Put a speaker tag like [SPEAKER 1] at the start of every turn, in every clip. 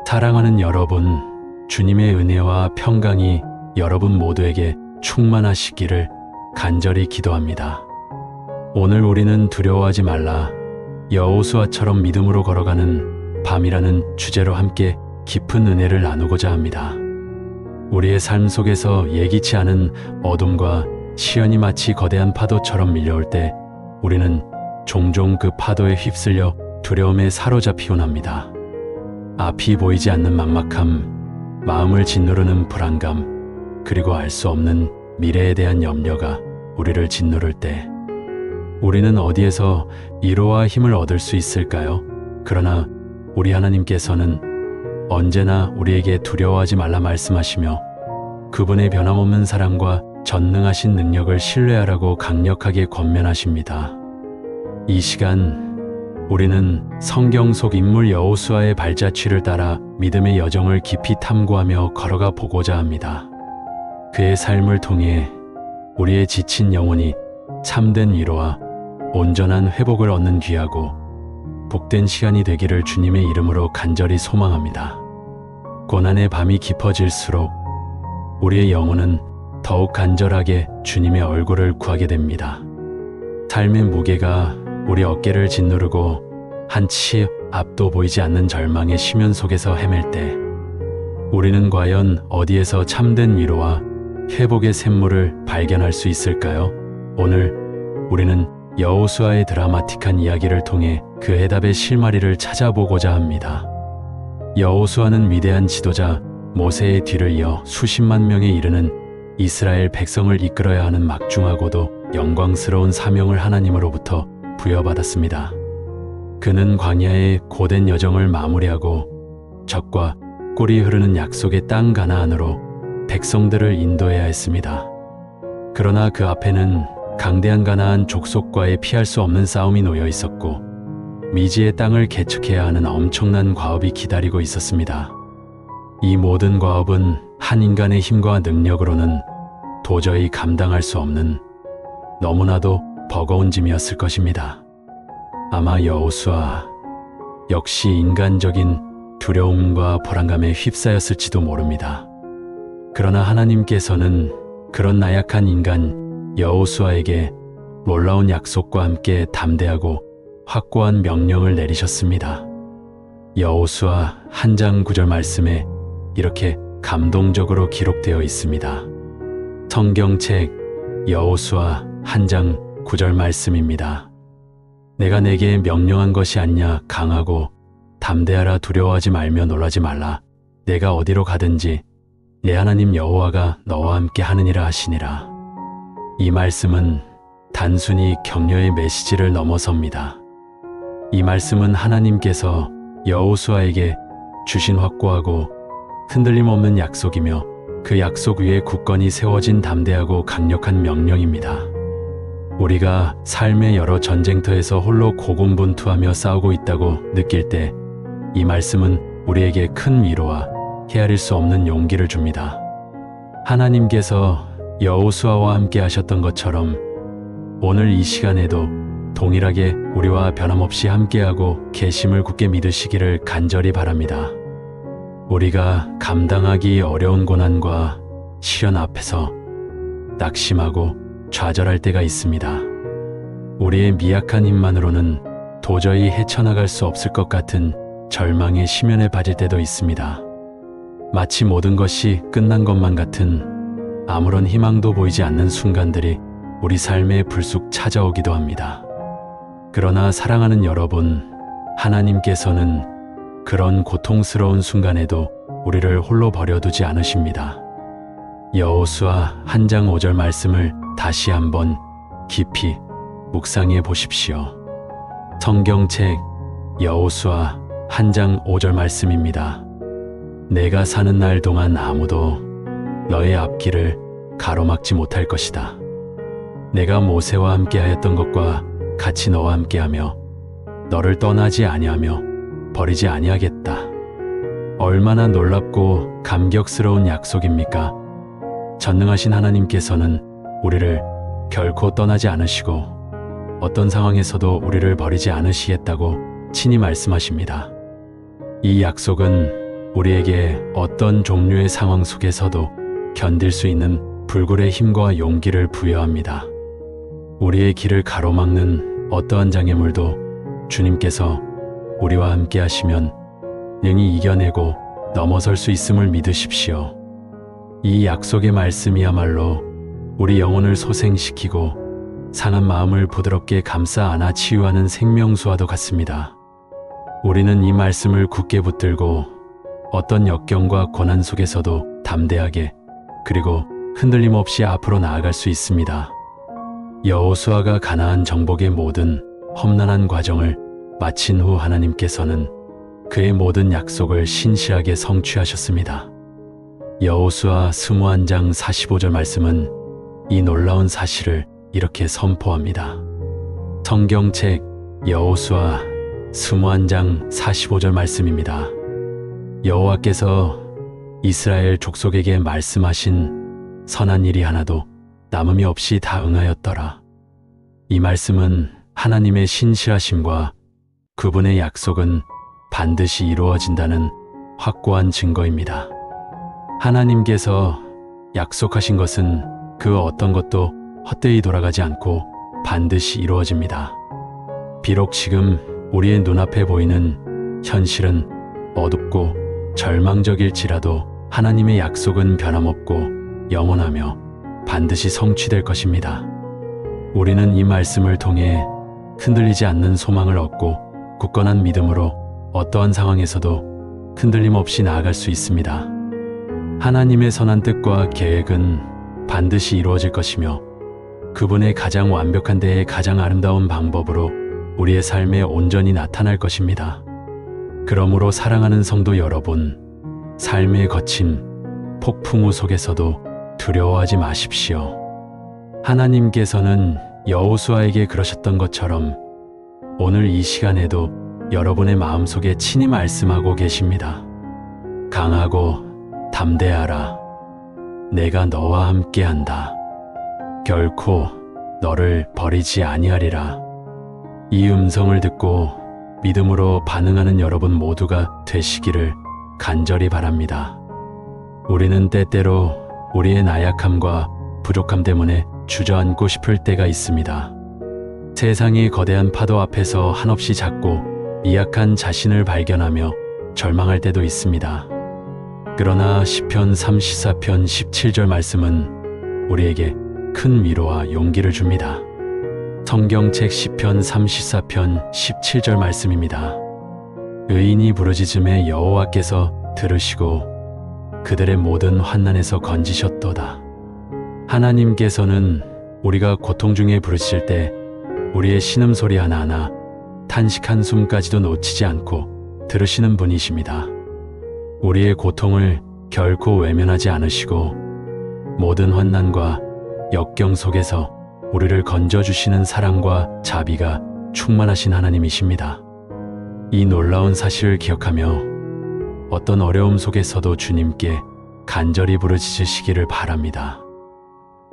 [SPEAKER 1] 사랑하는 여러분, 주님의 은혜와 평강이 여러분 모두에게 충만하시기를 간절히 기도합니다. 오늘 우리는 두려워하지 말라, 여호수아처럼 믿음으로 걸어가는 밤이라는 주제로 함께 깊은 은혜를 나누고자 합니다. 우리의 삶 속에서 예기치 않은 어둠과 시련이 마치 거대한 파도처럼 밀려올 때 우리는 종종 그 파도에 휩쓸려 두려움에 사로잡히곤 합니다. 앞이 보이지 않는 막막함, 마음을 짓누르는 불안감, 그리고 알 수 없는 미래에 대한 염려가 우리를 짓누를 때 우리는 어디에서 위로와 힘을 얻을 수 있을까요? 그러나 우리 하나님께서는 언제나 우리에게 두려워하지 말라 말씀하시며 그분의 변함없는 사랑과 전능하신 능력을 신뢰하라고 강력하게 권면하십니다. 이 시간 우리는 성경 속 인물 여호수아의 발자취를 따라 믿음의 여정을 깊이 탐구하며 걸어가 보고자 합니다. 그의 삶을 통해 우리의 지친 영혼이 참된 위로와 온전한 회복을 얻는 귀하고 복된 시간이 되기를 주님의 이름으로 간절히 소망합니다. 고난의 밤이 깊어질수록 우리의 영혼은 더욱 간절하게 주님의 얼굴을 구하게 됩니다. 삶의 무게가 우리 어깨를 짓누르고 한치 앞도 보이지 않는 절망의 심연 속에서 헤맬 때 우리는 과연 어디에서 참된 위로와 회복의 샘물을 발견할 수 있을까요? 오늘 우리는 여호수아의 드라마틱한 이야기를 통해 그 해답의 실마리를 찾아보고자 합니다. 여호수아는 위대한 지도자 모세의 뒤를 이어 수십만 명에 이르는 이스라엘 백성을 이끌어야 하는 막중하고도 영광스러운 사명을 하나님으로부터 부여받았습니다. 그는 광야의 고된 여정을 마무리하고 적과 꿀이 흐르는 약속의 땅 가나안으로 백성들을 인도해야 했습니다. 그러나 그 앞에는 강대한 가나안 족속과의 피할 수 없는 싸움이 놓여 있었고 미지의 땅을 개척해야 하는 엄청난 과업이 기다리고 있었습니다. 이 모든 과업은 한 인간의 힘과 능력으로는 도저히 감당할 수 없는 너무나도 버거운 짐이었을 것입니다. 아마 여호수아 역시 인간적인 두려움과 불안감에 휩싸였을지도 모릅니다. 그러나 하나님께서는 그런 나약한 인간 여호수아에게 놀라운 약속과 함께 담대하고 확고한 명령을 내리셨습니다. 여호수아 1장 9절 말씀에 이렇게 감동적으로 기록되어 있습니다. 성경책 여호수아 1장 9절 말씀입니다. 내가 내게 명령한 것이 아니냐. 강하고 담대하라. 두려워하지 말며 놀라지 말라. 내가 어디로 가든지 내 하나님 여호와가 너와 함께 하느니라 하시니라. 이 말씀은 단순히 격려의 메시지를 넘어섭니다. 이 말씀은 하나님께서 여호수아에게 주신 확고하고 흔들림 없는 약속이며 그 약속 위에 굳건히 세워진 담대하고 강력한 명령입니다. 우리가 삶의 여러 전쟁터에서 홀로 고군분투하며 싸우고 있다고 느낄 때 이 말씀은 우리에게 큰 위로와 헤아릴 수 없는 용기를 줍니다. 하나님께서 여호수아와 함께 하셨던 것처럼 오늘 이 시간에도 동일하게 우리와 변함없이 함께하고 계심을 굳게 믿으시기를 간절히 바랍니다. 우리가 감당하기 어려운 고난과 시련 앞에서 낙심하고 좌절할 때가 있습니다. 우리의 미약한 힘만으로는 도저히 헤쳐나갈 수 없을 것 같은 절망의 심연에 빠질 때도 있습니다. 마치 모든 것이 끝난 것만 같은 아무런 희망도 보이지 않는 순간들이 우리 삶에 불쑥 찾아오기도 합니다. 그러나 사랑하는 여러분, 하나님께서는 그런 고통스러운 순간에도 우리를 홀로 버려두지 않으십니다. 여호수아 1장 5절 말씀을 다시 한번 깊이 묵상해 보십시오. 성경책 여호수아 1장 5절 말씀입니다. 내가 사는 날 동안 아무도 너의 앞길을 가로막지 못할 것이다. 내가 모세와 함께 하였던 것과 같이 너와 함께하며 너를 떠나지 아니하며 버리지 아니하겠다. 얼마나 놀랍고 감격스러운 약속입니까? 전능하신 하나님께서는 우리를 결코 떠나지 않으시고 어떤 상황에서도 우리를 버리지 않으시겠다고 친히 말씀하십니다. 이 약속은 우리에게 어떤 종류의 상황 속에서도 견딜 수 있는 불굴의 힘과 용기를 부여합니다. 우리의 길을 가로막는 어떠한 장애물도 주님께서 우리와 함께 하시면 능히 이겨내고 넘어설 수 있음을 믿으십시오. 이 약속의 말씀이야말로 우리 영혼을 소생시키고 상한 마음을 부드럽게 감싸 안아 치유하는 생명수와도 같습니다. 우리는 이 말씀을 굳게 붙들고 어떤 역경과 고난 속에서도 담대하게 그리고 흔들림 없이 앞으로 나아갈 수 있습니다. 여호수아가 가나안 정복의 모든 험난한 과정을 마친 후 하나님께서는 그의 모든 약속을 신실하게 성취하셨습니다. 여호수아 21장 45절 말씀은 이 놀라운 사실을 이렇게 선포합니다. 성경책 여호수아 21장 45절 말씀입니다. 여호와께서 이스라엘 족속에게 말씀하신 선한 일이 하나도 남음이 없이 다 응하였더라. 이 말씀은 하나님의 신실하심과 그분의 약속은 반드시 이루어진다는 확고한 증거입니다. 하나님께서 약속하신 것은 그 어떤 것도 헛되이 돌아가지 않고 반드시 이루어집니다. 비록 지금 우리의 눈앞에 보이는 현실은 어둡고 절망적일지라도 하나님의 약속은 변함없고 영원하며 반드시 성취될 것입니다. 우리는 이 말씀을 통해 흔들리지 않는 소망을 얻고 굳건한 믿음으로 어떠한 상황에서도 흔들림 없이 나아갈 수 있습니다. 하나님의 선한 뜻과 계획은 반드시 이루어질 것이며 그분의 가장 완벽한 데에 가장 아름다운 방법으로 우리의 삶에 온전히 나타날 것입니다. 그러므로 사랑하는 성도 여러분, 삶의 거친 폭풍우 속에서도 두려워하지 마십시오. 하나님께서는 여호수아에게 그러셨던 것처럼 오늘 이 시간에도 여러분의 마음속에 친히 말씀하고 계십니다. 강하고 담대하라. 내가 너와 함께한다. 결코 너를 버리지 아니하리라. 이 음성을 듣고 믿음으로 반응하는 여러분 모두가 되시기를 간절히 바랍니다. 우리는 때때로 우리의 나약함과 부족함 때문에 주저앉고 싶을 때가 있습니다. 세상의 거대한 파도 앞에서 한없이 작고 미약한 자신을 발견하며 절망할 때도 있습니다. 그러나 시편 34편 17절 말씀은 우리에게 큰 위로와 용기를 줍니다. 성경책 시편 34편 17절 말씀입니다. 의인이 부르짖음에 여호와께서 들으시고 그들의 모든 환난에서 건지셨도다. 하나님께서는 우리가 고통 중에 부르실 때 우리의 신음소리 하나하나 탄식 한숨까지도 놓치지 않고 들으시는 분이십니다. 우리의 고통을 결코 외면하지 않으시고 모든 환난과 역경 속에서 우리를 건져주시는 사랑과 자비가 충만하신 하나님이십니다. 이 놀라운 사실을 기억하며 어떤 어려움 속에서도 주님께 간절히 부르짖으시기를 바랍니다.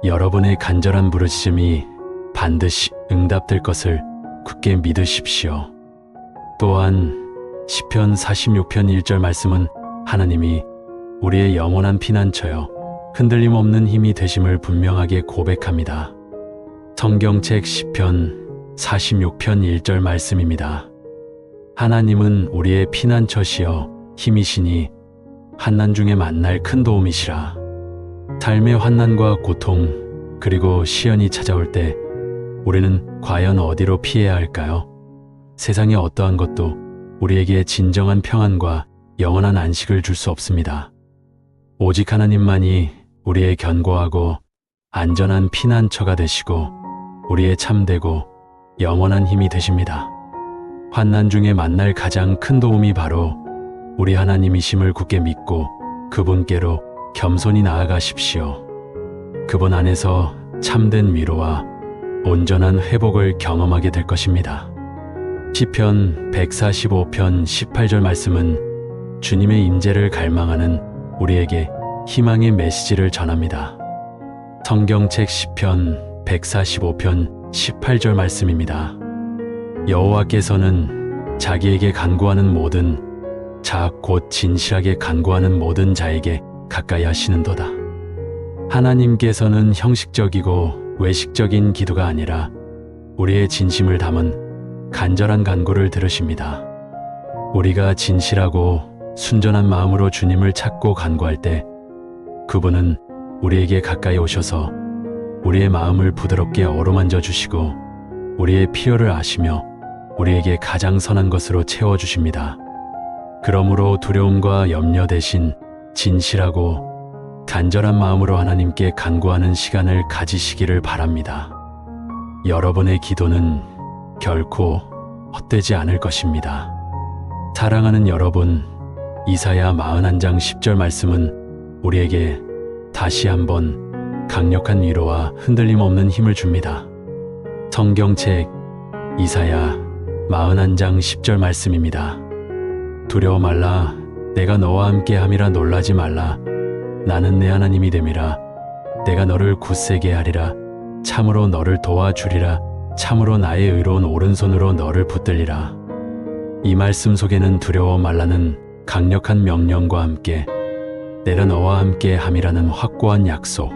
[SPEAKER 1] 여러분의 간절한 부르짖음이 반드시 응답될 것을 굳게 믿으십시오. 또한 시편 46편 1절 말씀은 하나님이 우리의 영원한 피난처여 흔들림 없는 힘이 되심을 분명하게 고백합니다. 성경책 시편 46편 1절 말씀입니다. 하나님은 우리의 피난처시여 힘이시니 환난 중에 만날 큰 도움이시라. 삶의 환난과 고통 그리고 시련이 찾아올 때 우리는 과연 어디로 피해야 할까요? 세상의 어떠한 것도 우리에게 진정한 평안과 영원한 안식을 줄 수 없습니다. 오직 하나님만이 우리의 견고하고 안전한 피난처가 되시고 우리의 참되고 영원한 힘이 되십니다. 환난 중에 만날 가장 큰 도움이 바로 우리 하나님이심을 굳게 믿고 그분께로 겸손히 나아가십시오. 그분 안에서 참된 위로와 온전한 회복을 경험하게 될 것입니다. 시편 145편 18절 말씀은 주님의 임재를 갈망하는 우리에게 희망의 메시지를 전합니다. 성경책 시편 145편 18절 말씀입니다. 여호와께서는 자기에게 간구하는 모든 자 곧 진실하게 간구하는 모든 자에게 가까이 하시는도다. 하나님께서는 형식적이고 외식적인 기도가 아니라 우리의 진심을 담은 간절한 간구를 들으십니다. 우리가 진실하고 순전한 마음으로 주님을 찾고 간구할 때 그분은 우리에게 가까이 오셔서 우리의 마음을 부드럽게 어루만져 주시고 우리의 필요를 아시며 우리에게 가장 선한 것으로 채워주십니다. 그러므로 두려움과 염려 대신 진실하고 간절한 마음으로 하나님께 간구하는 시간을 가지시기를 바랍니다. 여러분의 기도는 결코 헛되지 않을 것입니다. 사랑하는 여러분, 이사야 41장 10절 말씀은 우리에게 다시 한번 강력한 위로와 흔들림 없는 힘을 줍니다. 성경책 이사야 41장 10절 말씀입니다. 두려워 말라, 내가 너와 함께 함이라. 놀라지 말라, 나는 내 하나님이 됨이라. 내가 너를 굳세게 하리라. 참으로 너를 도와주리라. 참으로 나의 의로운 오른손으로 너를 붙들리라. 이 말씀 속에는 두려워 말라는 강력한 명령과 함께 내가 너와 함께 함이라는 확고한 약속,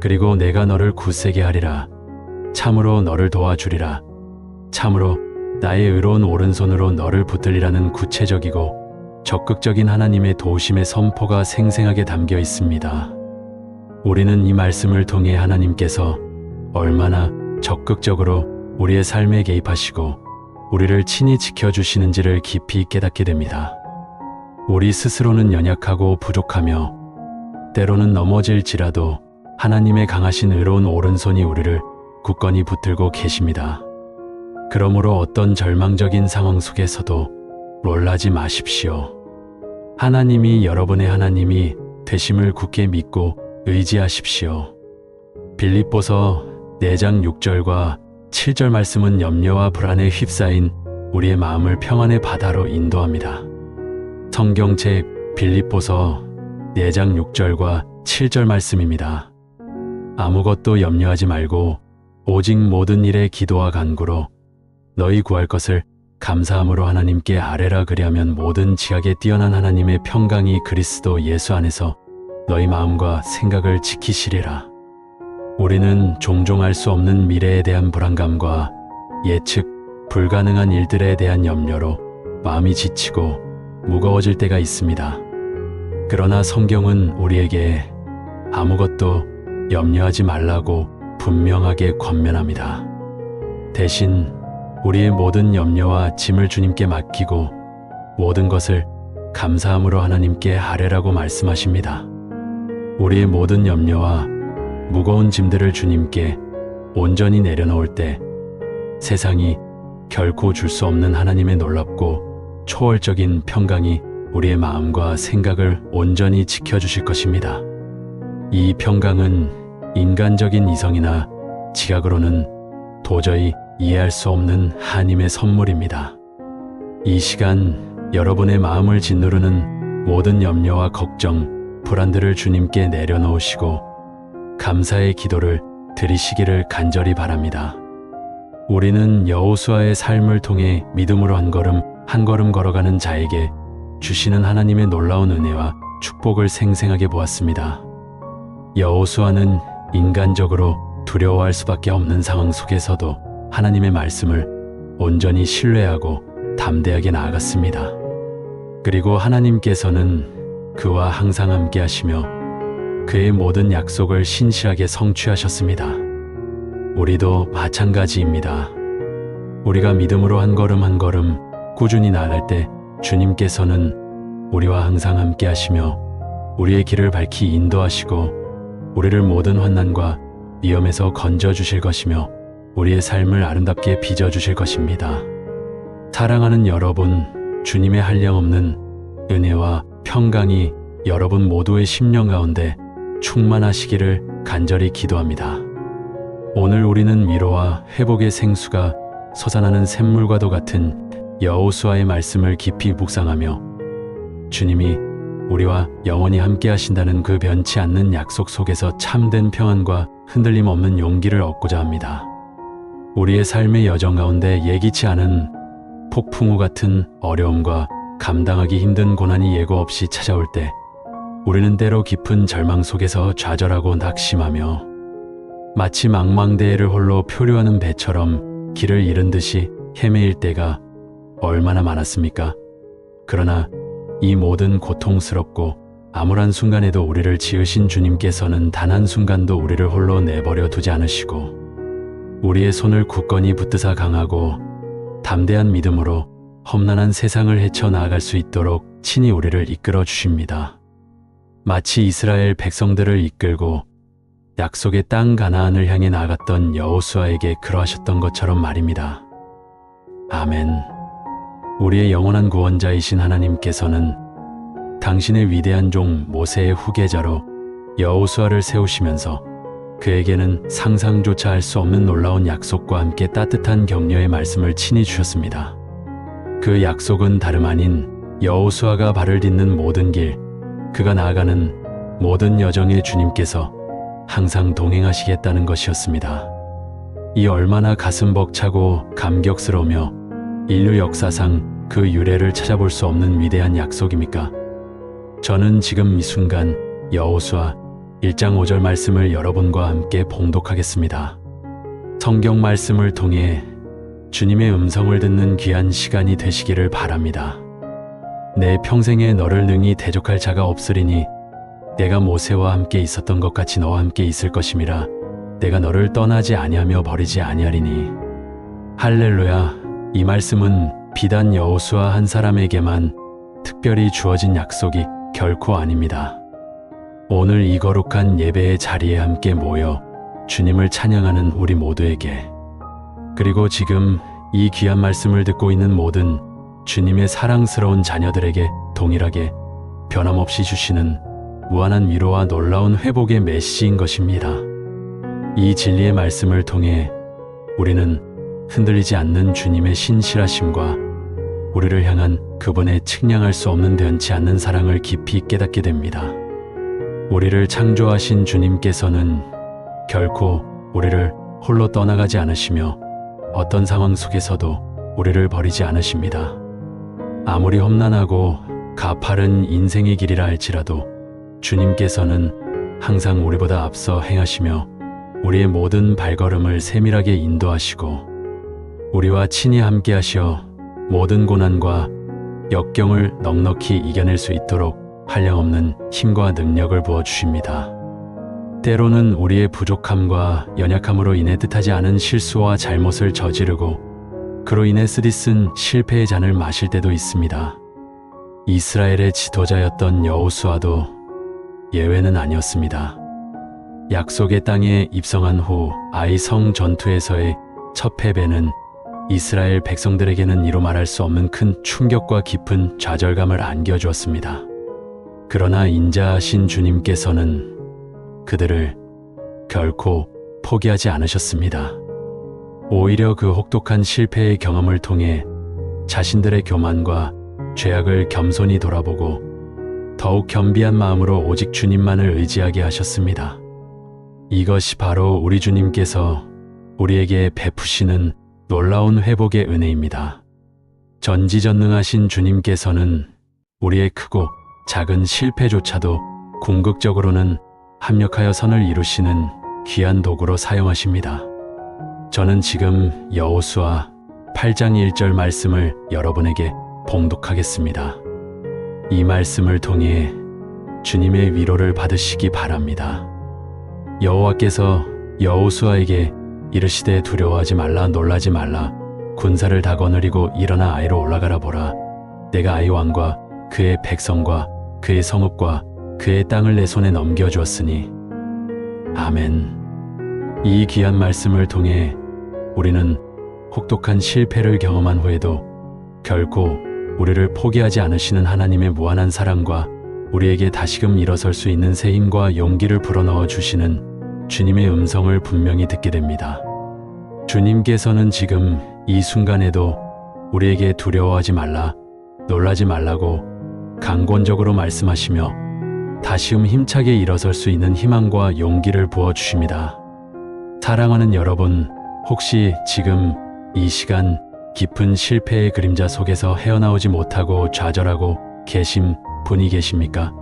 [SPEAKER 1] 그리고 내가 너를 굳세게 하리라. 참으로 너를 도와주리라. 참으로 나의 의로운 오른손으로 너를 붙들리라는 구체적이고 적극적인 하나님의 도우심의 선포가 생생하게 담겨 있습니다. 우리는 이 말씀을 통해 하나님께서 얼마나 적극적으로 우리의 삶에 개입하시고 우리를 친히 지켜주시는지를 깊이 깨닫게 됩니다. 우리 스스로는 연약하고 부족하며 때로는 넘어질지라도 하나님의 강하신 의로운 오른손이 우리를 굳건히 붙들고 계십니다. 그러므로 어떤 절망적인 상황 속에서도 놀라지 마십시오. 하나님이 여러분의 하나님이 되심을 굳게 믿고 의지하십시오. 빌립보서 4장 6절과 7절 말씀은 염려와 불안에 휩싸인 우리의 마음을 평안의 바다로 인도합니다. 성경책 빌립보서 4장 6절과 7절 말씀입니다. 아무것도 염려하지 말고 오직 모든 일에 기도와 간구로 너희 구할 것을 감사함으로 하나님께 아뢰라. 그리하면 모든 지각에 뛰어난 하나님의 평강이 그리스도 예수 안에서 너희 마음과 생각을 지키시리라. 우리는 종종 알 수 없는 미래에 대한 불안감과 예측 불가능한 일들에 대한 염려로 마음이 지치고 무거워질 때가 있습니다. 그러나 성경은 우리에게 아무것도 염려하지 말라고 분명하게 권면합니다. 대신 우리의 모든 염려와 짐을 주님께 맡기고 모든 것을 감사함으로 하나님께 아뢰라고 말씀하십니다. 우리의 모든 염려와 무거운 짐들을 주님께 온전히 내려놓을 때 세상이 결코 줄 수 없는 하나님의 놀랍고 초월적인 평강이 우리의 마음과 생각을 온전히 지켜주실 것입니다. 이 평강은 인간적인 이성이나 지각으로는 도저히 이해할 수 없는 하나님의 선물입니다. 이 시간 여러분의 마음을 짓누르는 모든 염려와 걱정, 불안들을 주님께 내려놓으시고 감사의 기도를 드리시기를 간절히 바랍니다. 우리는 여호수아의 삶을 통해 믿음으로 한 걸음 걸어가는 자에게 주시는 하나님의 놀라운 은혜와 축복을 생생하게 보았습니다. 여호수아는 인간적으로 두려워할 수밖에 없는 상황 속에서도 하나님의 말씀을 온전히 신뢰하고 담대하게 나아갔습니다. 그리고 하나님께서는 그와 항상 함께 하시며 그의 모든 약속을 신실하게 성취하셨습니다. 우리도 마찬가지입니다. 우리가 믿음으로 한 걸음 꾸준히 나아갈 때 주님께서는 우리와 항상 함께 하시며 우리의 길을 밝히 인도하시고 우리를 모든 환난과 위험에서 건져주실 것이며 우리의 삶을 아름답게 빚어주실 것입니다. 사랑하는 여러분, 주님의 한량없는 은혜와 평강이 여러분 모두의 심령 가운데 충만하시기를 간절히 기도합니다. 오늘 우리는 위로와 회복의 생수가 솟아나는 샘물과도 같은 여호수아의 말씀을 깊이 묵상하며 주님이 우리와 영원히 함께 하신다는 그 변치 않는 약속 속에서 참된 평안과 흔들림 없는 용기를 얻고자 합니다. 우리의 삶의 여정 가운데 예기치 않은 폭풍우 같은 어려움과 감당하기 힘든 고난이 예고 없이 찾아올 때 우리는 때로 깊은 절망 속에서 좌절하고 낙심하며 마치 망망대해를 홀로 표류하는 배처럼 길을 잃은 듯이 헤매일 때가 얼마나 많았습니까? 그러나 이 모든 고통스럽고 암울한 순간에도 우리를 지으신 주님께서는 단 한순간도 우리를 홀로 내버려 두지 않으시고 우리의 손을 굳건히 붙드사 강하고 담대한 믿음으로 험난한 세상을 헤쳐나아갈 수 있도록 친히 우리를 이끌어 주십니다. 마치 이스라엘 백성들을 이끌고 약속의 땅 가나안을 향해 나아갔던 여호수아에게 그러하셨던 것처럼 말입니다. 아멘. 우리의 영원한 구원자이신 하나님께서는 당신의 위대한 종 모세의 후계자로 여호수아를 세우시면서 그에게는 상상조차 할 수 없는 놀라운 약속과 함께 따뜻한 격려의 말씀을 친히 주셨습니다. 그 약속은 다름 아닌 여호수아가 발을 딛는 모든 길, 그가 나아가는 모든 여정에 주님께서 항상 동행하시겠다는 것이었습니다. 이 얼마나 가슴 벅차고 감격스러우며 인류 역사상 그 유래를 찾아볼 수 없는 위대한 약속입니까? 저는 지금 이 순간 여호수아 1장 5절 말씀을 여러분과 함께 봉독하겠습니다. 성경 말씀을 통해 주님의 음성을 듣는 귀한 시간이 되시기를 바랍니다. 내 평생에 너를 능히 대적할 자가 없으리니 내가 모세와 함께 있었던 것 같이 너와 함께 있을 것임이라. 내가 너를 떠나지 아니하며 버리지 아니하리니. 할렐루야. 이 말씀은 비단 여호수아 한 사람에게만 특별히 주어진 약속이 결코 아닙니다. 오늘 이 거룩한 예배의 자리에 함께 모여 주님을 찬양하는 우리 모두에게, 그리고 지금 이 귀한 말씀을 듣고 있는 모든 주님의 사랑스러운 자녀들에게 동일하게 변함없이 주시는 무한한 위로와 놀라운 회복의 메시지인 것입니다. 이 진리의 말씀을 통해 우리는 흔들리지 않는 주님의 신실하심과 우리를 향한 그분의 측량할 수 없는 변치 않는 사랑을 깊이 깨닫게 됩니다. 우리를 창조하신 주님께서는 결코 우리를 홀로 떠나가지 않으시며 어떤 상황 속에서도 우리를 버리지 않으십니다. 아무리 험난하고 가파른 인생의 길이라 할지라도 주님께서는 항상 우리보다 앞서 행하시며 우리의 모든 발걸음을 세밀하게 인도하시고 우리와 친히 함께 하시어 모든 고난과 역경을 넉넉히 이겨낼 수 있도록 한량없는 힘과 능력을 부어주십니다. 때로는 우리의 부족함과 연약함으로 인해 뜻하지 않은 실수와 잘못을 저지르고 그로 인해 쓰디쓴 실패의 잔을 마실 때도 있습니다. 이스라엘의 지도자였던 여호수아도 예외는 아니었습니다. 약속의 땅에 입성한 후 아이 성 전투에서의 첫 패배는 이스라엘 백성들에게는 이로 말할 수 없는 큰 충격과 깊은 좌절감을 안겨주었습니다. 그러나 인자하신 주님께서는 그들을 결코 포기하지 않으셨습니다. 오히려 그 혹독한 실패의 경험을 통해 자신들의 교만과 죄악을 겸손히 돌아보고 더욱 겸비한 마음으로 오직 주님만을 의지하게 하셨습니다. 이것이 바로 우리 주님께서 우리에게 베푸시는 놀라운 회복의 은혜입니다. 전지전능하신 주님께서는 우리의 크고 작은 실패조차도 궁극적으로는 합력하여 선을 이루시는 귀한 도구로 사용하십니다. 저는 지금 여호수아 8장 1절 말씀을 여러분에게 봉독하겠습니다. 이 말씀을 통해 주님의 위로를 받으시기 바랍니다. 여호와께서 여호수아에게 이르시되 두려워하지 말라, 놀라지 말라. 군사를 다 거느리고 일어나 아이로 올라가라. 보라, 내가 아이 왕과 그의 백성과 그의 성읍과 그의 땅을 내 손에 넘겨주었으니. 아멘. 이 귀한 말씀을 통해 우리는 혹독한 실패를 경험한 후에도 결코 우리를 포기하지 않으시는 하나님의 무한한 사랑과 우리에게 다시금 일어설 수 있는 새 힘과 용기를 불어넣어 주시는 주님의 음성을 분명히 듣게 됩니다. 주님께서는 지금 이 순간에도 우리에게 두려워하지 말라, 놀라지 말라고 강권적으로 말씀하시며 다시금 힘차게 일어설 수 있는 희망과 용기를 부어주십니다. 사랑하는 여러분, 혹시 지금 이 시간 깊은 실패의 그림자 속에서 헤어나오지 못하고 좌절하고 계신 분이 계십니까?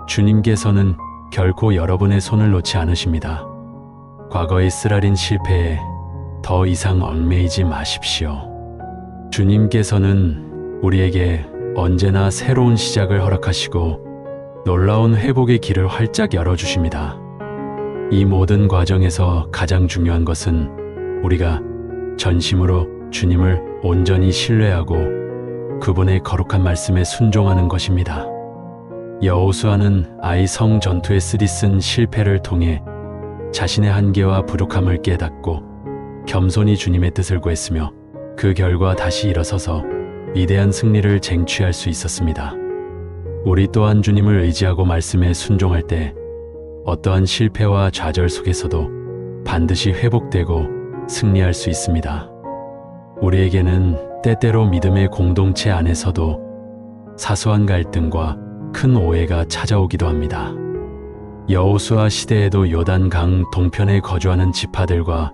[SPEAKER 1] 주님께서는 결코 여러분의 손을 놓지 않으십니다. 과거의 쓰라린 실패에 더 이상 얽매이지 마십시오. 주님께서는 우리에게 언제나 새로운 시작을 허락하시고 놀라운 회복의 길을 활짝 열어주십니다. 이 모든 과정에서 가장 중요한 것은 우리가 전심으로 주님을 온전히 신뢰하고 그분의 거룩한 말씀에 순종하는 것입니다. 여호수아는 아이 성 전투에 쓰디쓴 실패를 통해 자신의 한계와 부족함을 깨닫고 겸손히 주님의 뜻을 구했으며 그 결과 다시 일어서서 위대한 승리를 쟁취할 수 있었습니다. 우리 또한 주님을 의지하고 말씀에 순종할 때 어떠한 실패와 좌절 속에서도 반드시 회복되고 승리할 수 있습니다. 우리에게는 때때로 믿음의 공동체 안에서도 사소한 갈등과 큰 오해가 찾아오기도 합니다. 여호수아 시대에도 요단강 동편에 거주하는 지파들과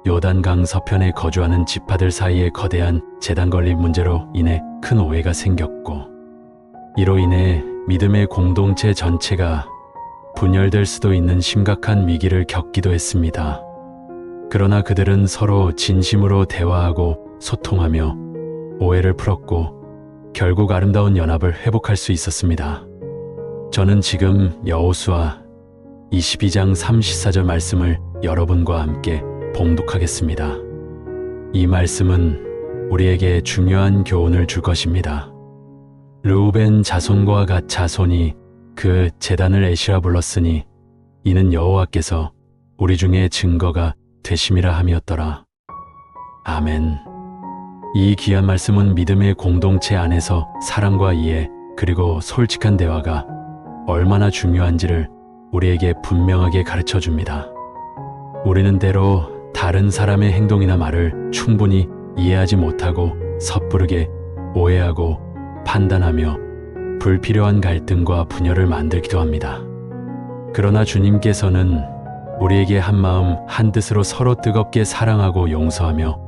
[SPEAKER 1] 요단강 서편에 거주하는 지파들 사이에 거대한 제단 건립 문제로 인해 큰 오해가 생겼고, 이로 인해 믿음의 공동체 전체가 분열될 수도 있는 심각한 위기를 겪기도 했습니다. 그러나 그들은 서로 진심으로 대화하고 소통하며 오해를 풀었고 결국 아름다운 연합을 회복할 수 있었습니다. 저는 지금 여호수아 22장 34절 말씀을 여러분과 함께 봉독하겠습니다. 이 말씀은 우리에게 중요한 교훈을 줄 것입니다. 르우벤 자손과 갓 자손이 그 제단을 에시라 불렀으니 이는 여호와께서 우리 중에 증거가 되심이라 함이었더라. 아멘. 이 귀한 말씀은 믿음의 공동체 안에서 사랑과 이해 그리고 솔직한 대화가 얼마나 중요한지를 우리에게 분명하게 가르쳐 줍니다. 우리는 때로 다른 사람의 행동이나 말을 충분히 이해하지 못하고 섣부르게 오해하고 판단하며 불필요한 갈등과 분열을 만들기도 합니다. 그러나 주님께서는 우리에게 한마음 한뜻으로 서로 뜨겁게 사랑하고 용서하며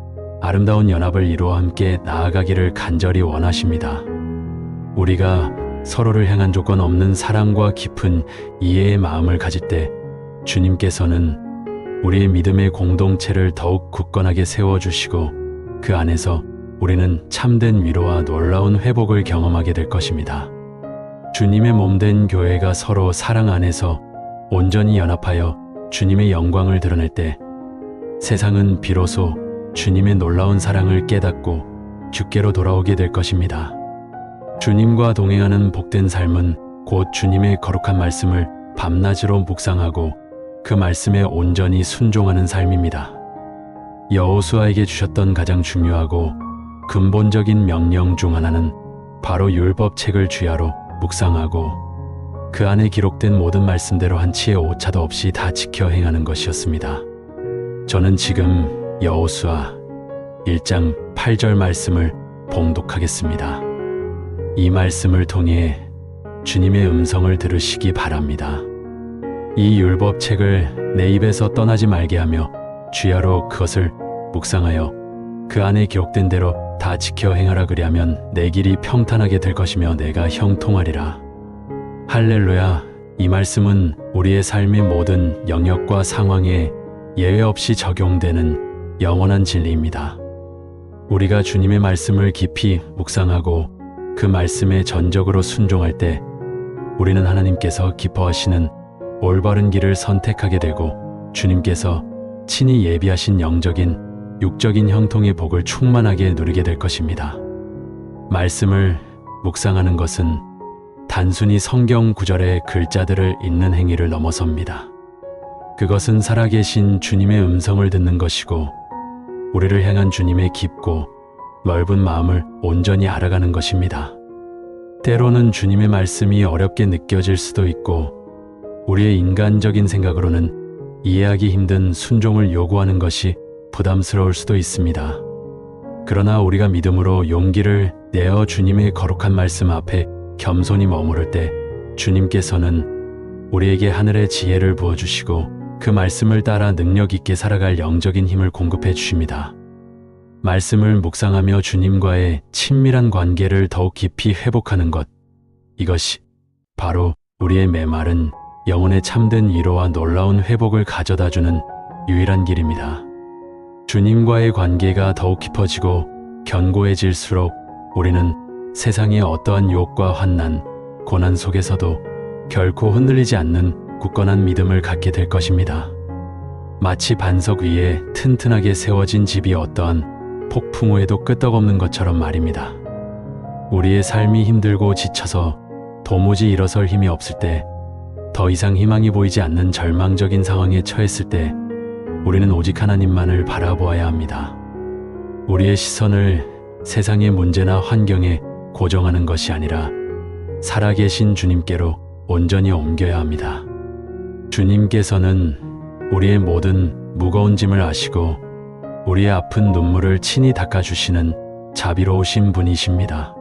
[SPEAKER 1] 아름다운 연합을 이루어 함께 나아가기를 간절히 원하십니다. 우리가 서로를 향한 조건 없는 사랑과 깊은 이해의 마음을 가질 때 주님께서는 우리의 믿음의 공동체를 더욱 굳건하게 세워주시고 그 안에서 우리는 참된 위로와 놀라운 회복을 경험하게 될 것입니다. 주님의 몸된 교회가 서로 사랑 안에서 온전히 연합하여 주님의 영광을 드러낼 때 세상은 비로소 주님의 놀라운 사랑을 깨닫고 주께로 돌아오게 될 것입니다. 주님과 동행하는 복된 삶은 곧 주님의 거룩한 말씀을 밤낮으로 묵상하고 그 말씀에 온전히 순종하는 삶입니다. 여호수아에게 주셨던 가장 중요하고 근본적인 명령 중 하나는 바로 율법책을 주야로 묵상하고 그 안에 기록된 모든 말씀대로 한치의 오차도 없이 다 지켜 행하는 것이었습니다. 저는 지금 여호수아 1장 8절 말씀을 봉독하겠습니다. 이 말씀을 통해 주님의 음성을 들으시기 바랍니다. 이 율법책을 내 입에서 떠나지 말게 하며 주야로 그것을 묵상하여 그 안에 기록된 대로 다 지켜 행하라. 그리하면 내 길이 평탄하게 될 것이며 내가 형통하리라. 할렐루야. 이 말씀은 우리의 삶의 모든 영역과 상황에 예외 없이 적용되는 영원한 진리입니다. 우리가 주님의 말씀을 깊이 묵상하고 그 말씀에 전적으로 순종할 때 우리는 하나님께서 기뻐하시는 올바른 길을 선택하게 되고 주님께서 친히 예비하신 영적인 육적인 형통의 복을 충만하게 누리게 될 것입니다. 말씀을 묵상하는 것은 단순히 성경 구절의 글자들을 읽는 행위를 넘어섭니다. 그것은 살아계신 주님의 음성을 듣는 것이고 우리를 향한 주님의 깊고 넓은 마음을 온전히 알아가는 것입니다. 때로는 주님의 말씀이 어렵게 느껴질 수도 있고 우리의 인간적인 생각으로는 이해하기 힘든 순종을 요구하는 것이 부담스러울 수도 있습니다. 그러나 우리가 믿음으로 용기를 내어 주님의 거룩한 말씀 앞에 겸손히 머무를 때 주님께서는 우리에게 하늘의 지혜를 부어주시고 그 말씀을 따라 능력 있게 살아갈 영적인 힘을 공급해 주십니다. 말씀을 묵상하며 주님과의 친밀한 관계를 더욱 깊이 회복하는 것, 이것이 바로 우리의 메마른 영혼의 참된 위로와 놀라운 회복을 가져다주는 유일한 길입니다. 주님과의 관계가 더욱 깊어지고 견고해질수록 우리는 세상의 어떠한 유혹과 환난, 고난 속에서도 결코 흔들리지 않는 굳건한 믿음을 갖게 될 것입니다. 마치 반석 위에 튼튼하게 세워진 집이 어떠한 폭풍 후에도 끄떡없는 것처럼 말입니다. 우리의 삶이 힘들고 지쳐서 도무지 일어설 힘이 없을 때, 더 이상 희망이 보이지 않는 절망적인 상황에 처했을 때 우리는 오직 하나님만을 바라보아야 합니다. 우리의 시선을 세상의 문제나 환경에 고정하는 것이 아니라 살아계신 주님께로 온전히 옮겨야 합니다. 주님께서는 우리의 모든 무거운 짐을 아시고 우리의 아픈 눈물을 친히 닦아주시는 자비로우신 분이십니다.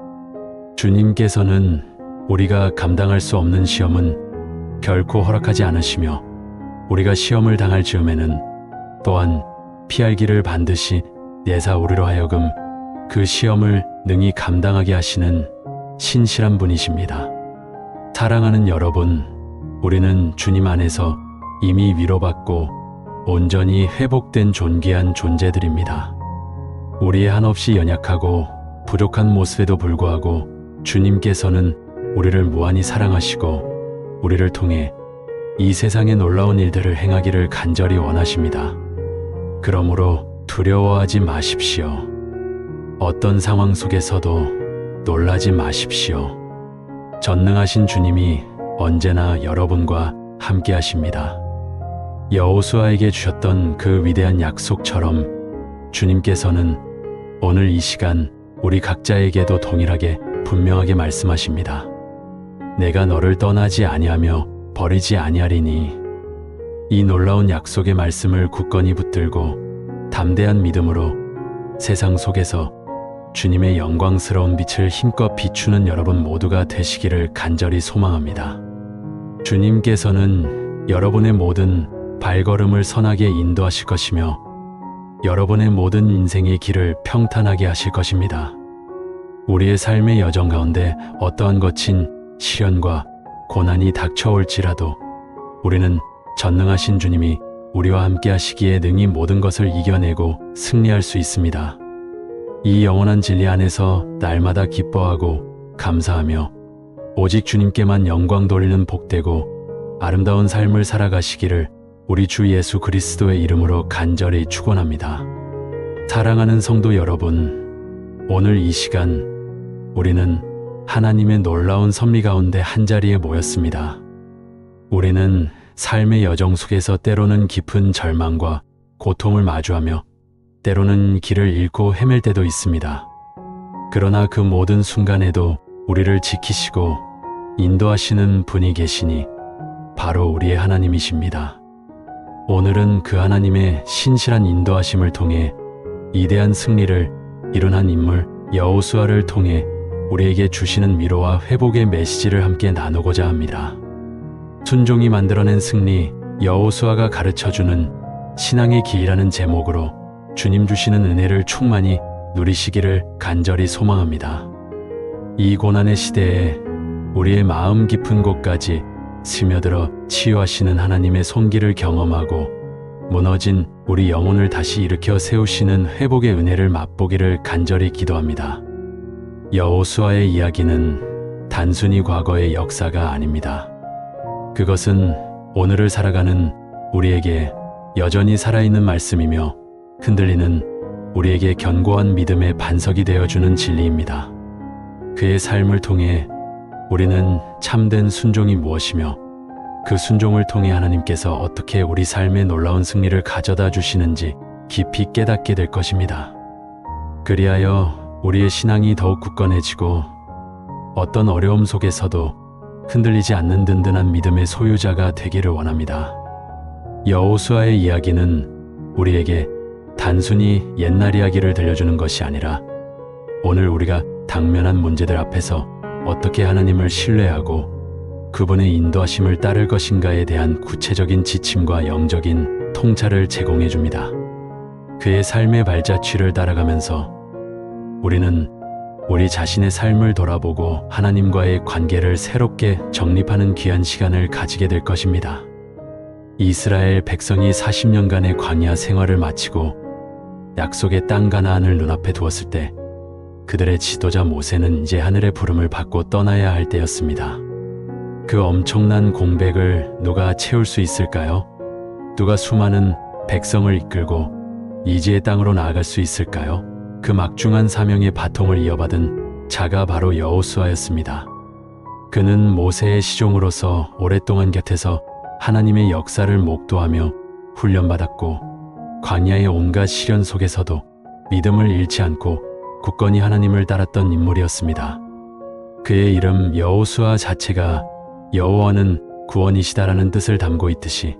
[SPEAKER 1] 주님께서는 우리가 감당할 수 없는 시험은 결코 허락하지 않으시며 우리가 시험을 당할 즈음에는 또한 피할 길을 반드시 내사 우리로 하여금 그 시험을 능히 감당하게 하시는 신실한 분이십니다. 사랑하는 여러분, 우리는 주님 안에서 이미 위로받고 온전히 회복된 존귀한 존재들입니다. 우리의 한없이 연약하고 부족한 모습에도 불구하고 주님께서는 우리를 무한히 사랑하시고 우리를 통해 이 세상의 놀라운 일들을 행하기를 간절히 원하십니다. 그러므로 두려워하지 마십시오. 어떤 상황 속에서도 놀라지 마십시오. 전능하신 주님이 언제나 여러분과 함께 하십니다. 여호수아에게 주셨던 그 위대한 약속처럼 주님께서는 오늘 이 시간 우리 각자에게도 동일하게 분명하게 말씀하십니다. 내가 너를 떠나지 아니하며 버리지 아니하리니. 이 놀라운 약속의 말씀을 굳건히 붙들고 담대한 믿음으로 세상 속에서 주님의 영광스러운 빛을 힘껏 비추는 여러분 모두가 되시기를 간절히 소망합니다. 주님께서는 여러분의 모든 발걸음을 선하게 인도하실 것이며 여러분의 모든 인생의 길을 평탄하게 하실 것입니다. 우리의 삶의 여정 가운데 어떠한 거친 시련과 고난이 닥쳐올지라도 우리는 전능하신 주님이 우리와 함께 하시기에 능히 모든 것을 이겨내고 승리할 수 있습니다. 이 영원한 진리 안에서 날마다 기뻐하고 감사하며 오직 주님께만 영광 돌리는 복되고 아름다운 삶을 살아가시기를 우리 주 예수 그리스도의 이름으로 간절히 축원합니다. 사랑하는 성도 여러분, 오늘 이 시간 우리는 하나님의 놀라운 섭리 가운데 한자리에 모였습니다. 우리는 삶의 여정 속에서 때로는 깊은 절망과 고통을 마주하며 때로는 길을 잃고 헤맬 때도 있습니다. 그러나 그 모든 순간에도 우리를 지키시고 인도하시는 분이 계시니 바로 우리의 하나님이십니다. 오늘은 그 하나님의 신실한 인도하심을 통해 위대한 승리를 이룬 한 인물 여호수아를 통해 우리에게 주시는 위로와 회복의 메시지를 함께 나누고자 합니다. 순종이 만들어낸 승리, 여호수아가 가르쳐주는 신앙의 길이라는 제목으로 주님 주시는 은혜를 충만히 누리시기를 간절히 소망합니다. 이 고난의 시대에 우리의 마음 깊은 곳까지 스며들어 치유하시는 하나님의 손길을 경험하고 무너진 우리 영혼을 다시 일으켜 세우시는 회복의 은혜를 맛보기를 간절히 기도합니다. 여호수아의 이야기는 단순히 과거의 역사가 아닙니다. 그것은 오늘을 살아가는 우리에게 여전히 살아있는 말씀이며 흔들리는 우리에게 견고한 믿음의 반석이 되어주는 진리입니다. 그의 삶을 통해 우리는 참된 순종이 무엇이며 그 순종을 통해 하나님께서 어떻게 우리 삶의 놀라운 승리를 가져다 주시는지 깊이 깨닫게 될 것입니다. 그리하여 우리의 신앙이 더욱 굳건해지고 어떤 어려움 속에서도 흔들리지 않는 든든한 믿음의 소유자가 되기를 원합니다. 여호수아의 이야기는 우리에게 단순히 옛날 이야기를 들려주는 것이 아니라 오늘 우리가 당면한 문제들 앞에서 어떻게 하나님을 신뢰하고 그분의 인도하심을 따를 것인가에 대한 구체적인 지침과 영적인 통찰을 제공해 줍니다. 그의 삶의 발자취를 따라가면서 우리는 우리 자신의 삶을 돌아보고 하나님과의 관계를 새롭게 정립하는 귀한 시간을 가지게 될 것입니다. 이스라엘 백성이 40년간의 광야 생활을 마치고 약속의 땅 가나안을 눈앞에 두었을 때 그들의 지도자 모세는 이제 하늘의 부름을 받고 떠나야 할 때였습니다. 그 엄청난 공백을 누가 채울 수 있을까요? 누가 수많은 백성을 이끌고 이지의 땅으로 나아갈 수 있을까요? 그 막중한 사명의 바통을 이어받은 자가 바로 여호수아였습니다. 그는 모세의 시종으로서 오랫동안 곁에서 하나님의 역사를 목도하며 훈련받았고 광야의 온갖 시련 속에서도 믿음을 잃지 않고 굳건히 하나님을 따랐던 인물이었습니다. 그의 이름 여호수아 자체가 여호와는 구원이시다라는 뜻을 담고 있듯이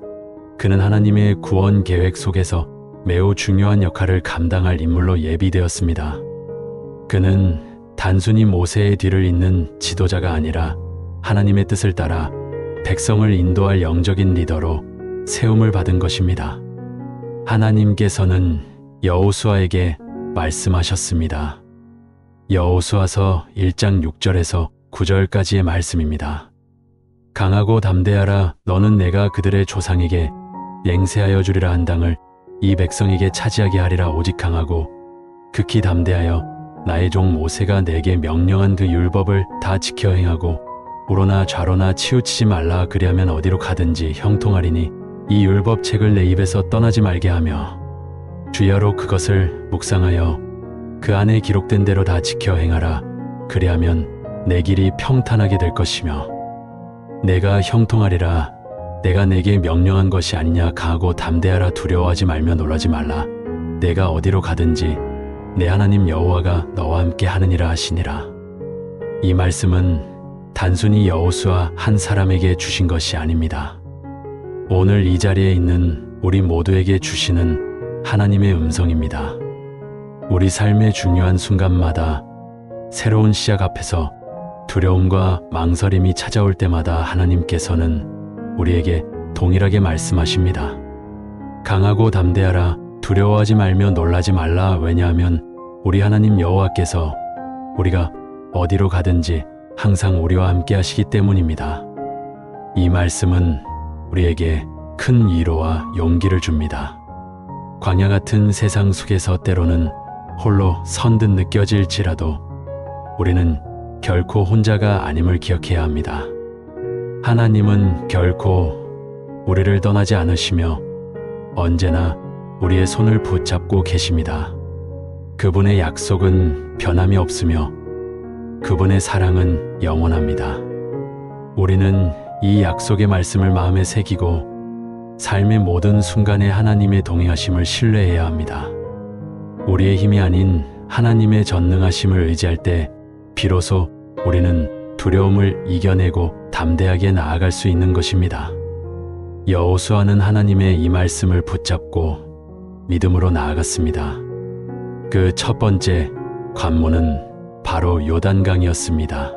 [SPEAKER 1] 그는 하나님의 구원 계획 속에서 매우 중요한 역할을 감당할 인물로 예비되었습니다. 그는 단순히 모세의 뒤를 잇는 지도자가 아니라 하나님의 뜻을 따라 백성을 인도할 영적인 리더로 세움을 받은 것입니다. 하나님께서는 여호수아에게 말씀하셨습니다. 여호수아서 1장 6절에서 9절까지의 말씀입니다. 강하고 담대하라. 너는 내가 그들의 조상에게 맹세하여 주리라 한 땅을 이 백성에게 차지하게 하리라. 오직 강하고 극히 담대하여 나의 종 모세가 내게 명령한 그 율법을 다 지켜 행하고 우로나 좌로나 치우치지 말라. 그리하면 어디로 가든지 형통하리니 이 율법책을 내 입에서 떠나지 말게 하며 주야로 그것을 묵상하여 그 안에 기록된 대로 다 지켜 행하라. 그리하면 내 길이 평탄하게 될 것이며 내가 형통하리라. 내가 내게 명령한 것이 아니냐. 강하고 담대하라. 두려워하지 말며 놀라지 말라. 내가 어디로 가든지 내 하나님 여호와가 너와 함께 하느니라 하시니라. 이 말씀은 단순히 여호수아 한 사람에게 주신 것이 아닙니다. 오늘 이 자리에 있는 우리 모두에게 주시는 하나님의 음성입니다. 우리 삶의 중요한 순간마다 새로운 시작 앞에서 두려움과 망설임이 찾아올 때마다 하나님께서는 우리에게 동일하게 말씀하십니다. 강하고 담대하라. 두려워하지 말며 놀라지 말라. 왜냐하면 우리 하나님 여호와께서 우리가 어디로 가든지 항상 우리와 함께 하시기 때문입니다. 이 말씀은 우리에게 큰 위로와 용기를 줍니다. 광야 같은 세상 속에서 때로는 홀로 선 듯 느껴질지라도 우리는 결코 혼자가 아님을 기억해야 합니다. 하나님은 결코 우리를 떠나지 않으시며 언제나 우리의 손을 붙잡고 계십니다. 그분의 약속은 변함이 없으며 그분의 사랑은 영원합니다. 우리는 이 약속의 말씀을 마음에 새기고 삶의 모든 순간에 하나님의 동행하심을 신뢰해야 합니다. 우리의 힘이 아닌 하나님의 전능하심을 의지할 때 비로소 우리는 두려움을 이겨내고 담대하게 나아갈 수 있는 것입니다. 여호수아는 하나님의 이 말씀을 붙잡고 믿음으로 나아갔습니다. 그 첫 번째 관문은 바로 요단강이었습니다.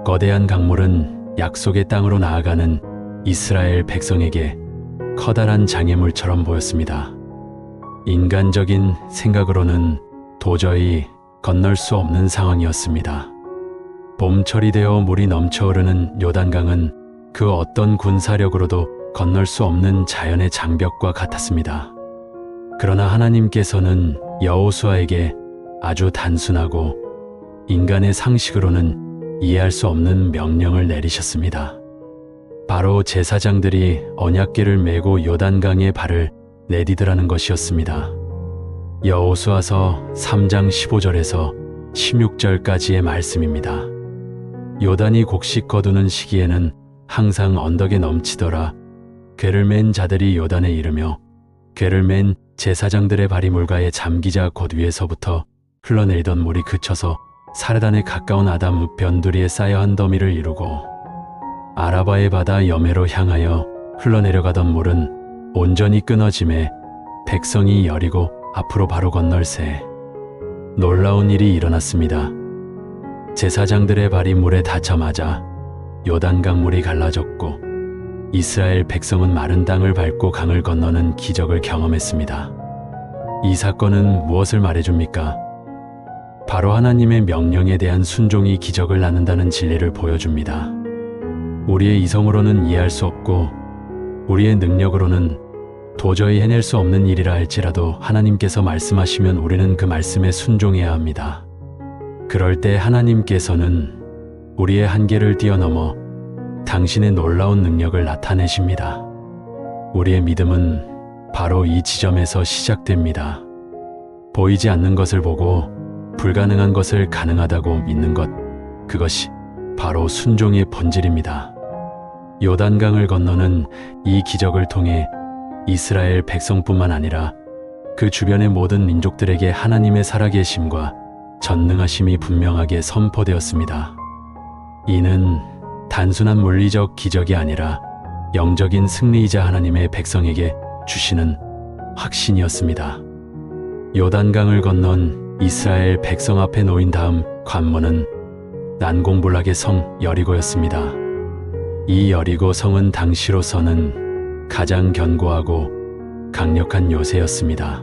[SPEAKER 1] 거대한 강물은 약속의 땅으로 나아가는 이스라엘 백성에게 커다란 장애물처럼 보였습니다. 인간적인 생각으로는 도저히 건널 수 없는 상황이었습니다. 봄철이 되어 물이 넘쳐흐르는 요단강은 그 어떤 군사력으로도 건널 수 없는 자연의 장벽과 같았습니다. 그러나 하나님께서는 여호수아에게 아주 단순하고 인간의 상식으로는 이해할 수 없는 명령을 내리셨습니다. 바로 제사장들이 언약궤를 메고 요단강에 발을 내디드라는 것이었습니다. 여호수아서 3장 15절에서 16절까지의 말씀입니다. 요단이 곡식 거두는 시기에는 항상 언덕에 넘치더라. 궤를 맨 자들이 요단에 이르며 궤를 맨 제사장들의 발이 물가에 잠기자 곧 위에서부터 흘러내리던 물이 그쳐서 사르단에 가까운 아담 변두리에 쌓여 한 더미를 이루고 아라바의 바다 여매로 향하여 흘러내려가던 물은 온전히 끊어짐에 백성이 여리고 앞으로 바로 건널새 놀라운 일이 일어났습니다. 제사장들의 발이 물에 닿자마자 요단강 물이 갈라졌고 이스라엘 백성은 마른 땅을 밟고 강을 건너는 기적을 경험했습니다. 이 사건은 무엇을 말해줍니까? 바로 하나님의 명령에 대한 순종이 기적을 낳는다는 진리를 보여줍니다. 우리의 이성으로는 이해할 수 없고 우리의 능력으로는 도저히 해낼 수 없는 일이라 할지라도 하나님께서 말씀하시면 우리는 그 말씀에 순종해야 합니다. 그럴 때 하나님께서는 우리의 한계를 뛰어넘어 당신의 놀라운 능력을 나타내십니다. 우리의 믿음은 바로 이 지점에서 시작됩니다. 보이지 않는 것을 보고 불가능한 것을 가능하다고 믿는 것, 그것이 바로 순종의 본질입니다. 요단강을 건너는 이 기적을 통해 이스라엘 백성뿐만 아니라 그 주변의 모든 민족들에게 하나님의 살아계심과 전능하심이 분명하게 선포되었습니다. 이는 단순한 물리적 기적이 아니라 영적인 승리이자 하나님의 백성에게 주시는 확신이었습니다. 요단강을 건넌 이스라엘 백성 앞에 놓인 다음 관문은 난공불락의 성 여리고였습니다. 이 여리고 성은 당시로서는 가장 견고하고 강력한 요새였습니다.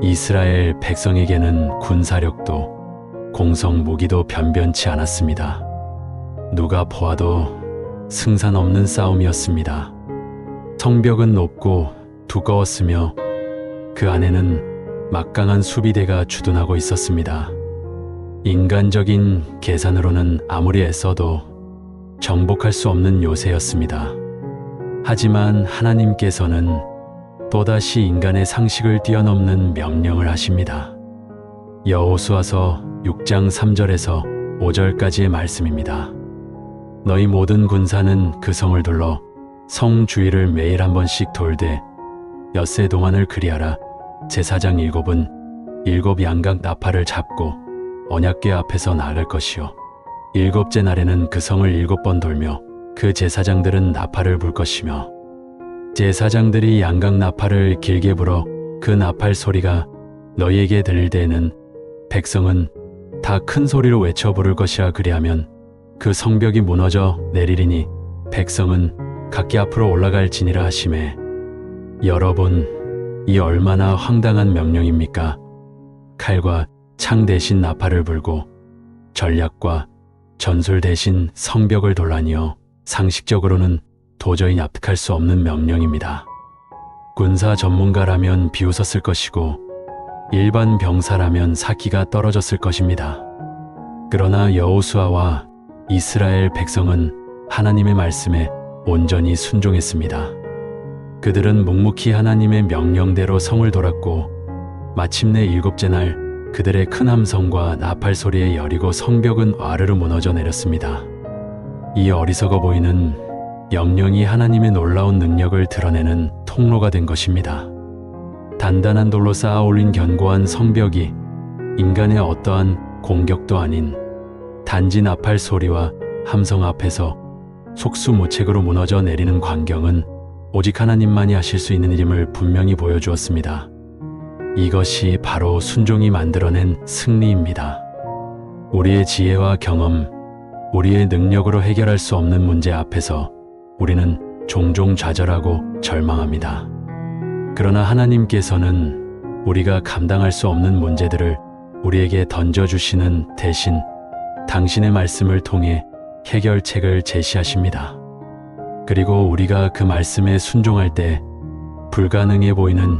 [SPEAKER 1] 이스라엘 백성에게는 군사력도 공성 무기도 변변치 않았습니다. 누가 보아도 승산 없는 싸움이었습니다. 성벽은 높고 두꺼웠으며 그 안에는 막강한 수비대가 주둔하고 있었습니다. 인간적인 계산으로는 아무리 애써도 정복할 수 없는 요새였습니다. 하지만 하나님께서는 또다시 인간의 상식을 뛰어넘는 명령을 하십니다. 여호수아서 6장 3절에서 5절까지의 말씀입니다. 너희 모든 군사는 그 성을 둘러 성 주위를 매일 한 번씩 돌되 엿새 동안을 그리하라. 제사장 7은 7 양각 나팔을 잡고 언약궤 앞에서 나아갈 것이요 7째 날에는 그 성을 7번 돌며 그 제사장들은 나팔을 불 것이며 제사장들이 양각 나팔을 길게 불어 그 나팔 소리가 너희에게 들릴 때에는 백성은 다 큰 소리로 외쳐 부를 것이라. 그리하면 그 성벽이 무너져 내리리니 백성은 각기 앞으로 올라갈지니라 하시매. 여러분, 이 얼마나 황당한 명령입니까? 칼과 창 대신 나팔을 불고 전략과 전술 대신 성벽을 돌라니요. 상식적으로는 도저히 납득할 수 없는 명령입니다. 군사 전문가라면 비웃었을 것이고 일반 병사라면 사기가 떨어졌을 것입니다. 그러나 여호수아와 이스라엘 백성은 하나님의 말씀에 온전히 순종했습니다. 그들은 묵묵히 하나님의 명령대로 성을 돌았고 마침내 7째 날 그들의 큰 함성과 나팔 소리에 여리고 성벽은 와르르 무너져 내렸습니다. 이 어리석어 보이는 영령이 하나님의 놀라운 능력을 드러내는 통로가 된 것입니다. 단단한 돌로 쌓아 올린 견고한 성벽이 인간의 어떠한 공격도 아닌 단지 나팔 소리와 함성 앞에서 속수무책으로 무너져 내리는 광경은 오직 하나님만이 하실 수 있는 일임을 분명히 보여주었습니다. 이것이 바로 순종이 만들어낸 승리입니다. 우리의 지혜와 경험, 우리의 능력으로 해결할 수 없는 문제 앞에서 우리는 종종 좌절하고 절망합니다. 그러나 하나님께서는 우리가 감당할 수 없는 문제들을 우리에게 던져주시는 대신 당신의 말씀을 통해 해결책을 제시하십니다. 그리고 우리가 그 말씀에 순종할 때 불가능해 보이는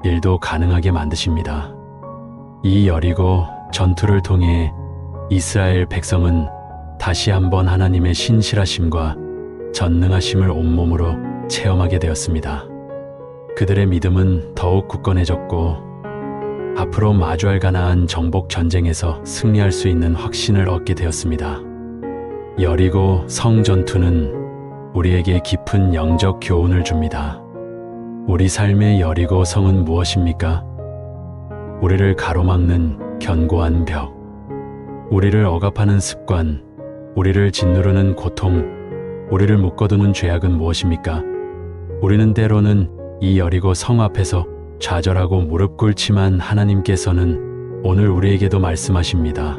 [SPEAKER 1] 일도 가능하게 만드십니다. 이 여리고 전투를 통해 이스라엘 백성은 다시 한번 하나님의 신실하심과 전능하심을 온몸으로 체험하게 되었습니다. 그들의 믿음은 더욱 굳건해졌고 앞으로 마주할 가나안 정복 전쟁에서 승리할 수 있는 확신을 얻게 되었습니다. 여리고 성 전투는 우리에게 깊은 영적 교훈을 줍니다. 우리 삶의 여리고 성은 무엇입니까? 우리를 가로막는 견고한 벽, 우리를 억압하는 습관, 우리를 짓누르는 고통, 우리를 묶어두는 죄악은 무엇입니까? 우리는 때로는 이 여리고 성 앞에서 좌절하고 무릎 꿇지만 하나님께서는 오늘 우리에게도 말씀하십니다.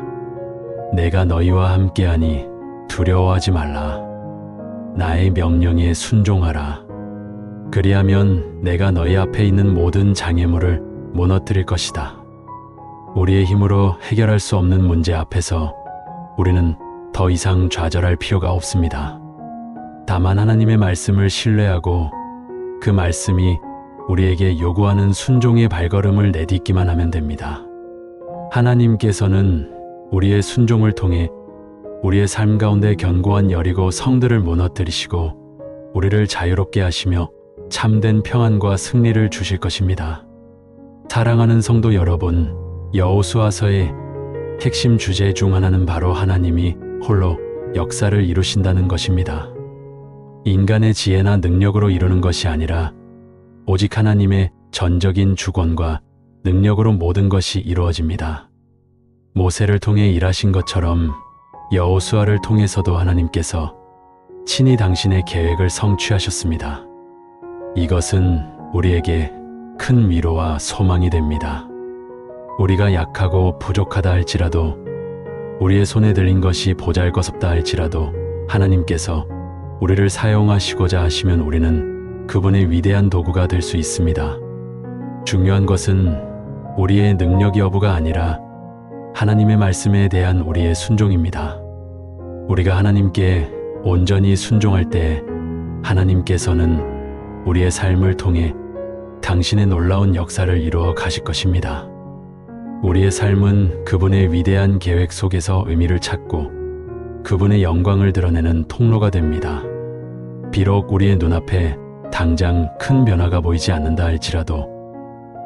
[SPEAKER 1] 내가 너희와 함께하니 두려워하지 말라. 나의 명령에 순종하라. 그리하면 내가 너희 앞에 있는 모든 장애물을 무너뜨릴 것이다. 우리의 힘으로 해결할 수 없는 문제 앞에서 우리는 더 이상 좌절할 필요가 없습니다. 다만 하나님의 말씀을 신뢰하고 그 말씀이 우리에게 요구하는 순종의 발걸음을 내딛기만 하면 됩니다. 하나님께서는 우리의 순종을 통해 우리의 삶 가운데 견고한 여리고 성들을 무너뜨리시고 우리를 자유롭게 하시며 참된 평안과 승리를 주실 것입니다. 사랑하는 성도 여러분, 여호수아서의 핵심 주제 중 하나는 바로 하나님이 홀로 역사를 이루신다는 것입니다. 인간의 지혜나 능력으로 이루는 것이 아니라 오직 하나님의 전적인 주권과 능력으로 모든 것이 이루어집니다. 모세를 통해 일하신 것처럼 여호수아를 통해서도 하나님께서 친히 당신의 계획을 성취하셨습니다. 이것은 우리에게 큰 위로와 소망이 됩니다. 우리가 약하고 부족하다 할지라도, 우리의 손에 들린 것이 보잘것없다 할지라도 하나님께서 우리를 사용하시고자 하시면 우리는 그분의 위대한 도구가 될 수 있습니다. 중요한 것은 우리의 능력 여부가 아니라 하나님의 말씀에 대한 우리의 순종입니다. 우리가 하나님께 온전히 순종할 때 하나님께서는 우리의 삶을 통해 당신의 놀라운 역사를 이루어 가실 것입니다. 우리의 삶은 그분의 위대한 계획 속에서 의미를 찾고 그분의 영광을 드러내는 통로가 됩니다. 비록 우리의 눈앞에 당장 큰 변화가 보이지 않는다 할지라도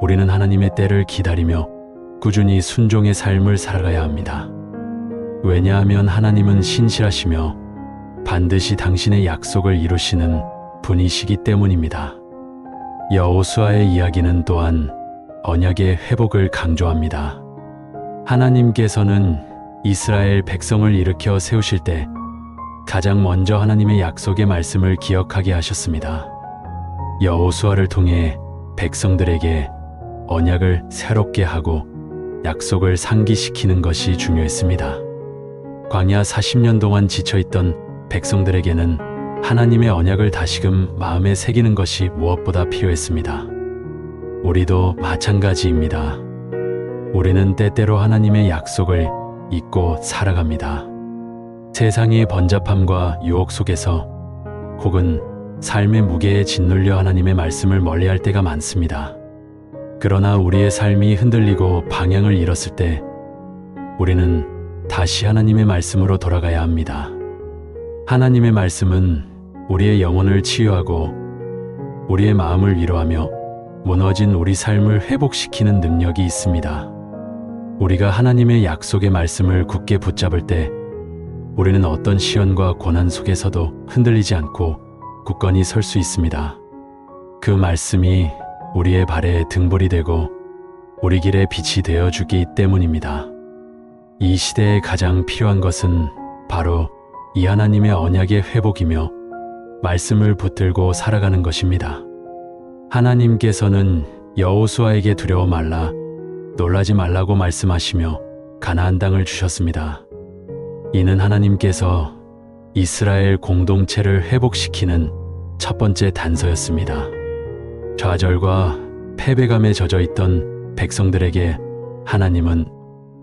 [SPEAKER 1] 우리는 하나님의 때를 기다리며 꾸준히 순종의 삶을 살아가야 합니다. 왜냐하면 하나님은 신실하시며 반드시 당신의 약속을 이루시는 분이시기 때문입니다. 여호수아의 이야기는 또한 언약의 회복을 강조합니다. 하나님께서는 이스라엘 백성을 일으켜 세우실 때 가장 먼저 하나님의 약속의 말씀을 기억하게 하셨습니다. 여호수아를 통해 백성들에게 언약을 새롭게 하고 약속을 상기시키는 것이 중요했습니다. 광야 40년 동안 지쳐있던 백성들에게는 하나님의 언약을 다시금 마음에 새기는 것이 무엇보다 필요했습니다. 우리도 마찬가지입니다. 우리는 때때로 하나님의 약속을 잊고 살아갑니다. 세상의 번잡함과 유혹 속에서 혹은 삶의 무게에 짓눌려 하나님의 말씀을 멀리할 때가 많습니다. 그러나 우리의 삶이 흔들리고 방향을 잃었을 때 우리는 다시 하나님의 말씀으로 돌아가야 합니다. 하나님의 말씀은 우리의 영혼을 치유하고 우리의 마음을 위로하며 무너진 우리 삶을 회복시키는 능력이 있습니다. 우리가 하나님의 약속의 말씀을 굳게 붙잡을 때 우리는 어떤 시련과 고난 속에서도 흔들리지 않고 굳건히 설 수 있습니다. 그 말씀이 우리의 발에 등불이 되고 우리 길에 빛이 되어주기 때문입니다. 이 시대에 가장 필요한 것은 바로 이 하나님의 언약의 회복이며 말씀을 붙들고 살아가는 것입니다. 하나님께서는 여호수아에게 두려워 말라, 놀라지 말라고 말씀하시며 가나안 땅을 주셨습니다. 이는 하나님께서 이스라엘 공동체를 회복시키는 첫 번째 단서였습니다. 좌절과 패배감에 젖어 있던 백성들에게 하나님은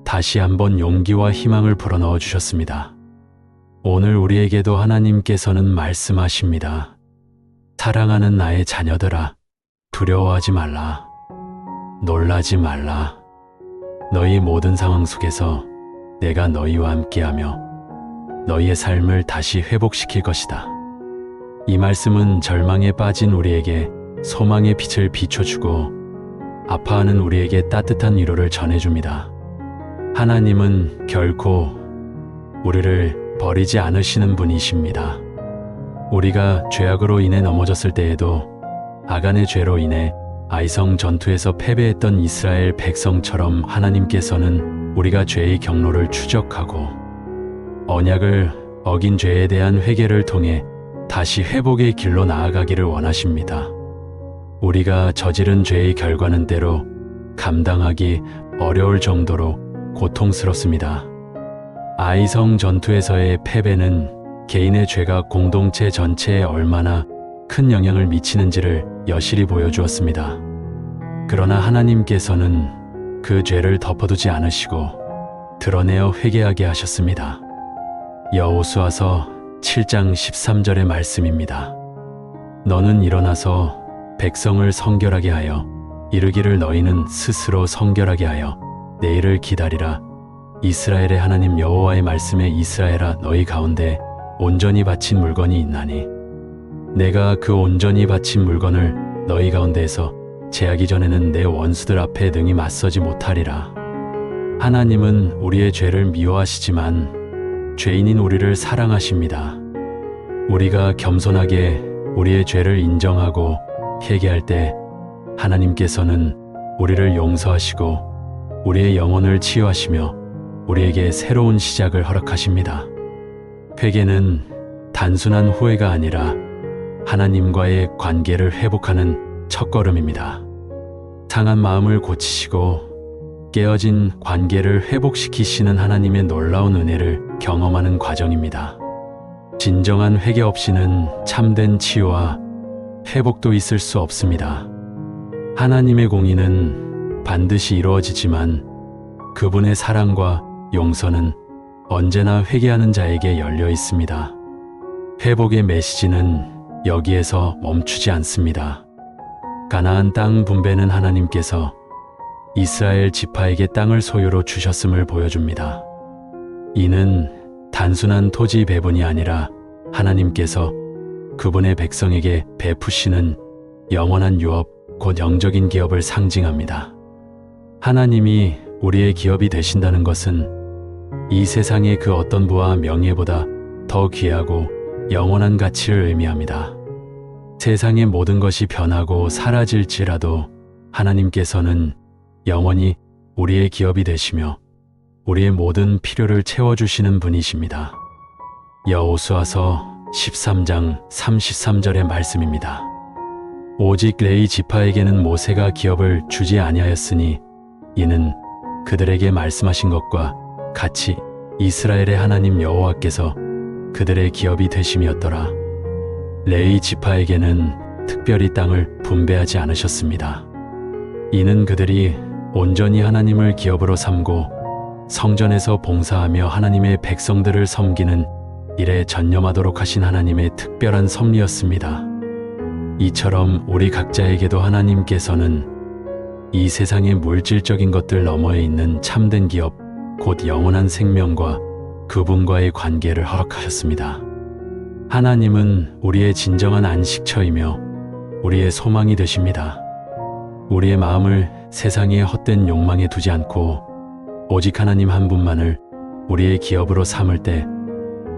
[SPEAKER 1] 다시 한번 용기와 희망을 불어넣어 주셨습니다. 오늘 우리에게도 하나님께서는 말씀하십니다. 사랑하는 나의 자녀들아, 두려워하지 말라. 놀라지 말라. 너희 모든 상황 속에서 내가 너희와 함께하며 너희의 삶을 다시 회복시킬 것이다. 이 말씀은 절망에 빠진 우리에게 소망의 빛을 비춰주고 아파하는 우리에게 따뜻한 위로를 전해줍니다. 하나님은 결코 우리를 버리지 않으시는 분이십니다. 우리가 죄악으로 인해 넘어졌을 때에도 아간의 죄로 인해 아이성 전투에서 패배했던 이스라엘 백성처럼 하나님께서는 우리가 죄의 경로를 추적하고 언약을 어긴 죄에 대한 회개를 통해 다시 회복의 길로 나아가기를 원하십니다. 우리가 저지른 죄의 결과는 때로 감당하기 어려울 정도로 고통스럽습니다. 아이성 전투에서의 패배는 개인의 죄가 공동체 전체에 얼마나 큰 영향을 미치는지를 여실히 보여주었습니다. 그러나 하나님께서는 그 죄를 덮어두지 않으시고 드러내어 회개하게 하셨습니다. 여호수아서 7장 13절의 말씀입니다. 너는 일어나서 백성을 성결하게 하여 이르기를 너희는 스스로 성결하게 하여 내일을 기다리라. 이스라엘의 하나님 여호와의 말씀에 이스라엘아 너희 가운데 온전히 바친 물건이 있나니 내가 그 온전히 바친 물건을 너희 가운데에서 제하기 전에는 내 원수들 앞에 능히 맞서지 못하리라. 하나님은 우리의 죄를 미워하시지만 죄인인 우리를 사랑하십니다. 우리가 겸손하게 우리의 죄를 인정하고 회개할 때 하나님께서는 우리를 용서하시고 우리의 영혼을 치유하시며 우리에게 새로운 시작을 허락하십니다. 회개는 단순한 후회가 아니라 하나님과의 관계를 회복하는 첫걸음입니다. 상한 마음을 고치시고 깨어진 관계를 회복시키시는 하나님의 놀라운 은혜를 경험하는 과정입니다. 진정한 회개 없이는 참된 치유와 회복도 있을 수 없습니다. 하나님의 공의는 반드시 이루어지지만 그분의 사랑과 용서는 언제나 회개하는 자에게 열려 있습니다. 회복의 메시지는 여기에서 멈추지 않습니다. 가나안 땅 분배는 하나님께서 이스라엘 지파에게 땅을 소유로 주셨음을 보여줍니다. 이는 단순한 토지 배분이 아니라 하나님께서 그분의 백성에게 베푸시는 영원한 유업, 곧 영적인 기업을 상징합니다. 하나님이 우리의 기업이 되신다는 것은 이 세상의 그 어떤 부와 명예보다 더 귀하고 영원한 가치를 의미합니다. 세상의 모든 것이 변하고 사라질지라도 하나님께서는 영원히 우리의 기업이 되시며 우리의 모든 필요를 채워주시는 분이십니다. 여호수아서 13장 33절의 말씀입니다. 오직 레위 지파에게는 모세가 기업을 주지 아니하였으니 이는 그들에게 말씀하신 것과 같이 이스라엘의 하나님 여호와께서 그들의 기업이 되심이었더라. 레위 지파에게는 특별히 땅을 분배하지 않으셨습니다. 이는 그들이 온전히 하나님을 기업으로 삼고 성전에서 봉사하며 하나님의 백성들을 섬기는 일에 전념하도록 하신 하나님의 특별한 섭리였습니다. 이처럼 우리 각자에게도 하나님께서는 이 세상의 물질적인 것들 너머에 있는 참된 기업, 곧 영원한 생명과 그분과의 관계를 허락하셨습니다. 하나님은 우리의 진정한 안식처이며 우리의 소망이 되십니다. 우리의 마음을 세상의 헛된 욕망에 두지 않고 오직 하나님 한 분만을 우리의 기업으로 삼을 때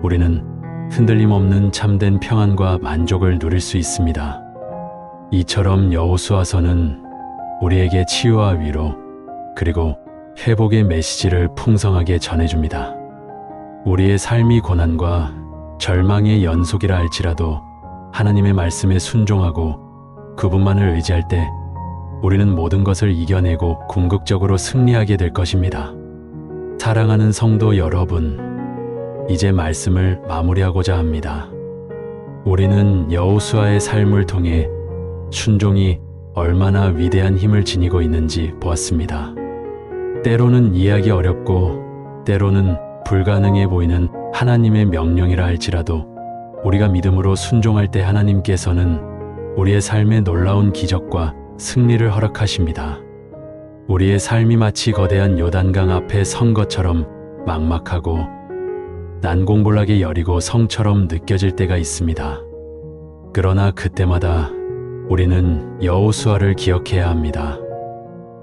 [SPEAKER 1] 우리는 흔들림 없는 참된 평안과 만족을 누릴 수 있습니다. 이처럼 여호수아서는 우리에게 치유와 위로 그리고 회복의 메시지를 풍성하게 전해줍니다. 우리의 삶이 고난과 절망의 연속이라 할지라도 하나님의 말씀에 순종하고 그분만을 의지할 때 우리는 모든 것을 이겨내고 궁극적으로 승리하게 될 것입니다. 사랑하는 성도 여러분, 이제 말씀을 마무리하고자 합니다. 우리는 여호수아의 삶을 통해 순종이 얼마나 위대한 힘을 지니고 있는지 보았습니다. 때로는 이해하기 어렵고 때로는 불가능해 보이는 하나님의 명령이라 할지라도 우리가 믿음으로 순종할 때 하나님께서는 우리의 삶에 놀라운 기적과 승리를 허락하십니다. 우리의 삶이 마치 거대한 요단강 앞에 선 것처럼 막막하고 난공불락의 여리고 성처럼 느껴질 때가 있습니다. 그러나 그때마다 우리는 여호수아를 기억해야 합니다.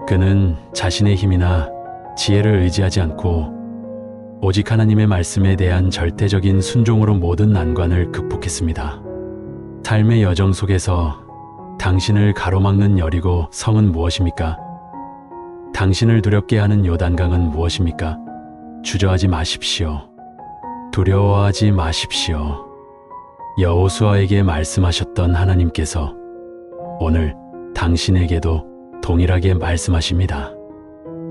[SPEAKER 1] 그는 자신의 힘이나 지혜를 의지하지 않고 오직 하나님의 말씀에 대한 절대적인 순종으로 모든 난관을 극복했습니다. 삶의 여정 속에서 당신을 가로막는 여리고 성은 무엇입니까? 당신을 두렵게 하는 요단강은 무엇입니까? 주저하지 마십시오. 두려워하지 마십시오. 여호수아에게 말씀하셨던 하나님께서 오늘 당신에게도 동일하게 말씀하십니다.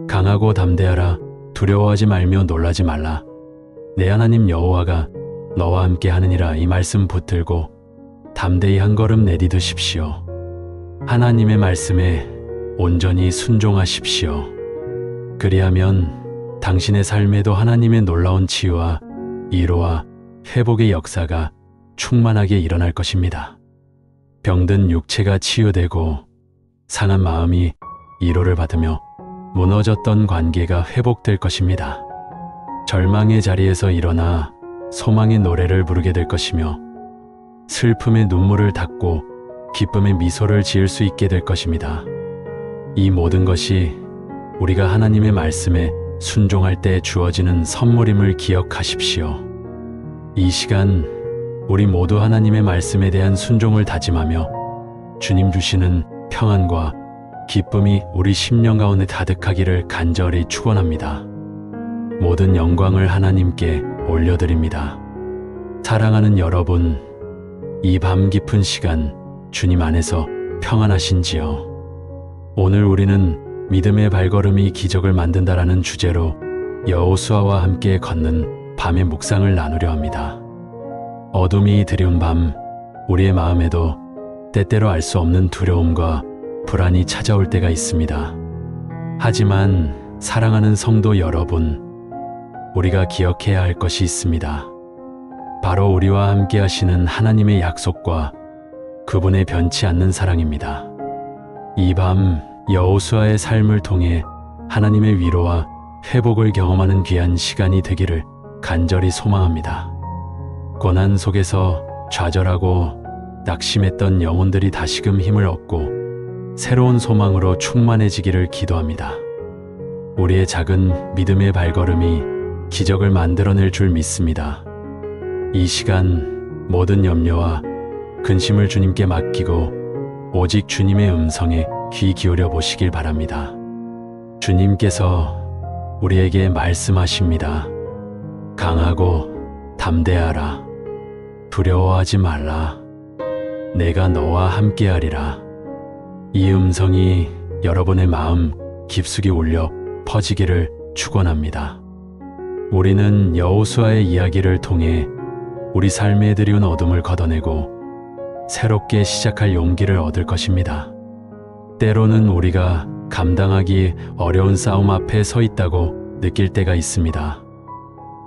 [SPEAKER 1] 강하고 담대하라. 두려워하지 말며 놀라지 말라. 내 하나님 여호와가 너와 함께 하느니라. 이 말씀 붙들고 담대히 한 걸음 내디드십시오. 하나님의 말씀에 온전히 순종하십시오. 그리하면 당신의 삶에도 하나님의 놀라운 치유와 위로와 회복의 역사가 충만하게 일어날 것입니다. 병든 육체가 치유되고 상한 마음이 위로를 받으며 무너졌던 관계가 회복될 것입니다. 절망의 자리에서 일어나 소망의 노래를 부르게 될 것이며 슬픔의 눈물을 닦고 기쁨의 미소를 지을 수 있게 될 것입니다. 이 모든 것이 우리가 하나님의 말씀에 순종할 때 주어지는 선물임을 기억하십시오. 이 시간 우리 모두 하나님의 말씀에 대한 순종을 다짐하며 주님 주시는 평안과 기쁨이 우리 심령 가운데 가득하기를 간절히 축원합니다. 모든 영광을 하나님께 올려드립니다. 사랑하는 여러분, 이 밤 깊은 시간 주님 안에서 평안하신지요? 오늘 우리는 믿음의 발걸음이 기적을 만든다라는 주제로 여호수아와 함께 걷는 밤의 묵상을 나누려 합니다. 어둠이 드리운 밤, 우리의 마음에도 때때로 알 수 없는 두려움과 불안이 찾아올 때가 있습니다. 하지만 사랑하는 성도 여러분, 우리가 기억해야 할 것이 있습니다. 바로 우리와 함께 하시는 하나님의 약속과 그분의 변치 않는 사랑입니다. 이 밤 여호수아의 삶을 통해 하나님의 위로와 회복을 경험하는 귀한 시간이 되기를 간절히 소망합니다. 고난 속에서 좌절하고 낙심했던 영혼들이 다시금 힘을 얻고 새로운 소망으로 충만해지기를 기도합니다. 우리의 작은 믿음의 발걸음이 기적을 만들어낼 줄 믿습니다. 이 시간 모든 염려와 근심을 주님께 맡기고 오직 주님의 음성에 귀 기울여 보시길 바랍니다. 주님께서 우리에게 말씀하십니다. 강하고 담대하라. 두려워하지 말라. 내가 너와 함께하리라. 이 음성이 여러분의 마음 깊숙이 울려 퍼지기를 축원합니다. 우리는 여호수아의 이야기를 통해 우리 삶에 들이운 어둠을 걷어내고 새롭게 시작할 용기를 얻을 것입니다. 때로는 우리가 감당하기 어려운 싸움 앞에 서 있다고 느낄 때가 있습니다.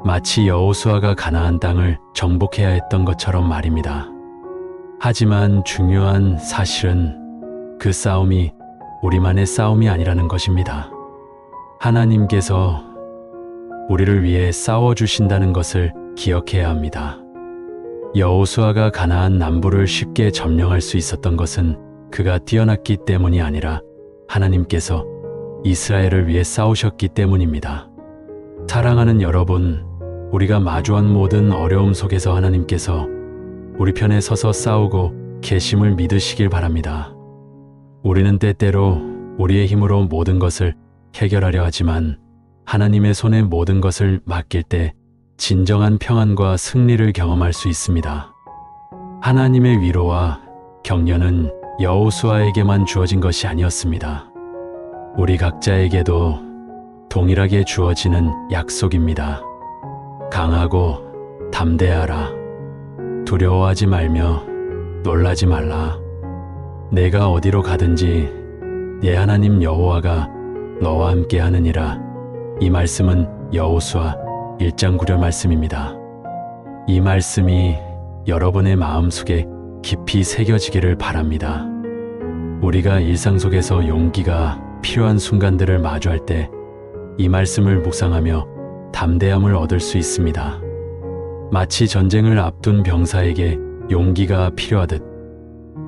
[SPEAKER 1] 마치 여호수아가 가나안 땅을 정복해야 했던 것처럼 말입니다. 하지만 중요한 사실은 그 싸움이 우리만의 싸움이 아니라는 것입니다. 하나님께서 우리를 위해 싸워주신다는 것을 기억해야 합니다. 여호수아가 가나안 남부를 쉽게 점령할 수 있었던 것은 그가 뛰어났기 때문이 아니라 하나님께서 이스라엘을 위해 싸우셨기 때문입니다. 사랑하는 여러분, 우리가 마주한 모든 어려움 속에서 하나님께서 우리 편에 서서 싸우고 계심을 믿으시길 바랍니다. 우리는 때때로 우리의 힘으로 모든 것을 해결하려 하지만 하나님의 손에 모든 것을 맡길 때 진정한 평안과 승리를 경험할 수 있습니다. 하나님의 위로와 격려는 여호수아에게만 주어진 것이 아니었습니다. 우리 각자에게도 동일하게 주어지는 약속입니다. 강하고 담대하라. 두려워하지 말며 놀라지 말라. 내가 어디로 가든지 내 하나님 여호와가 너와 함께 하느니라. 이 말씀은 여호수아 1장 9절 말씀입니다. 이 말씀이 여러분의 마음속에 깊이 새겨지기를 바랍니다. 우리가 일상 속에서 용기가 필요한 순간들을 마주할 때 이 말씀을 묵상하며 담대함을 얻을 수 있습니다. 마치 전쟁을 앞둔 병사에게 용기가 필요하듯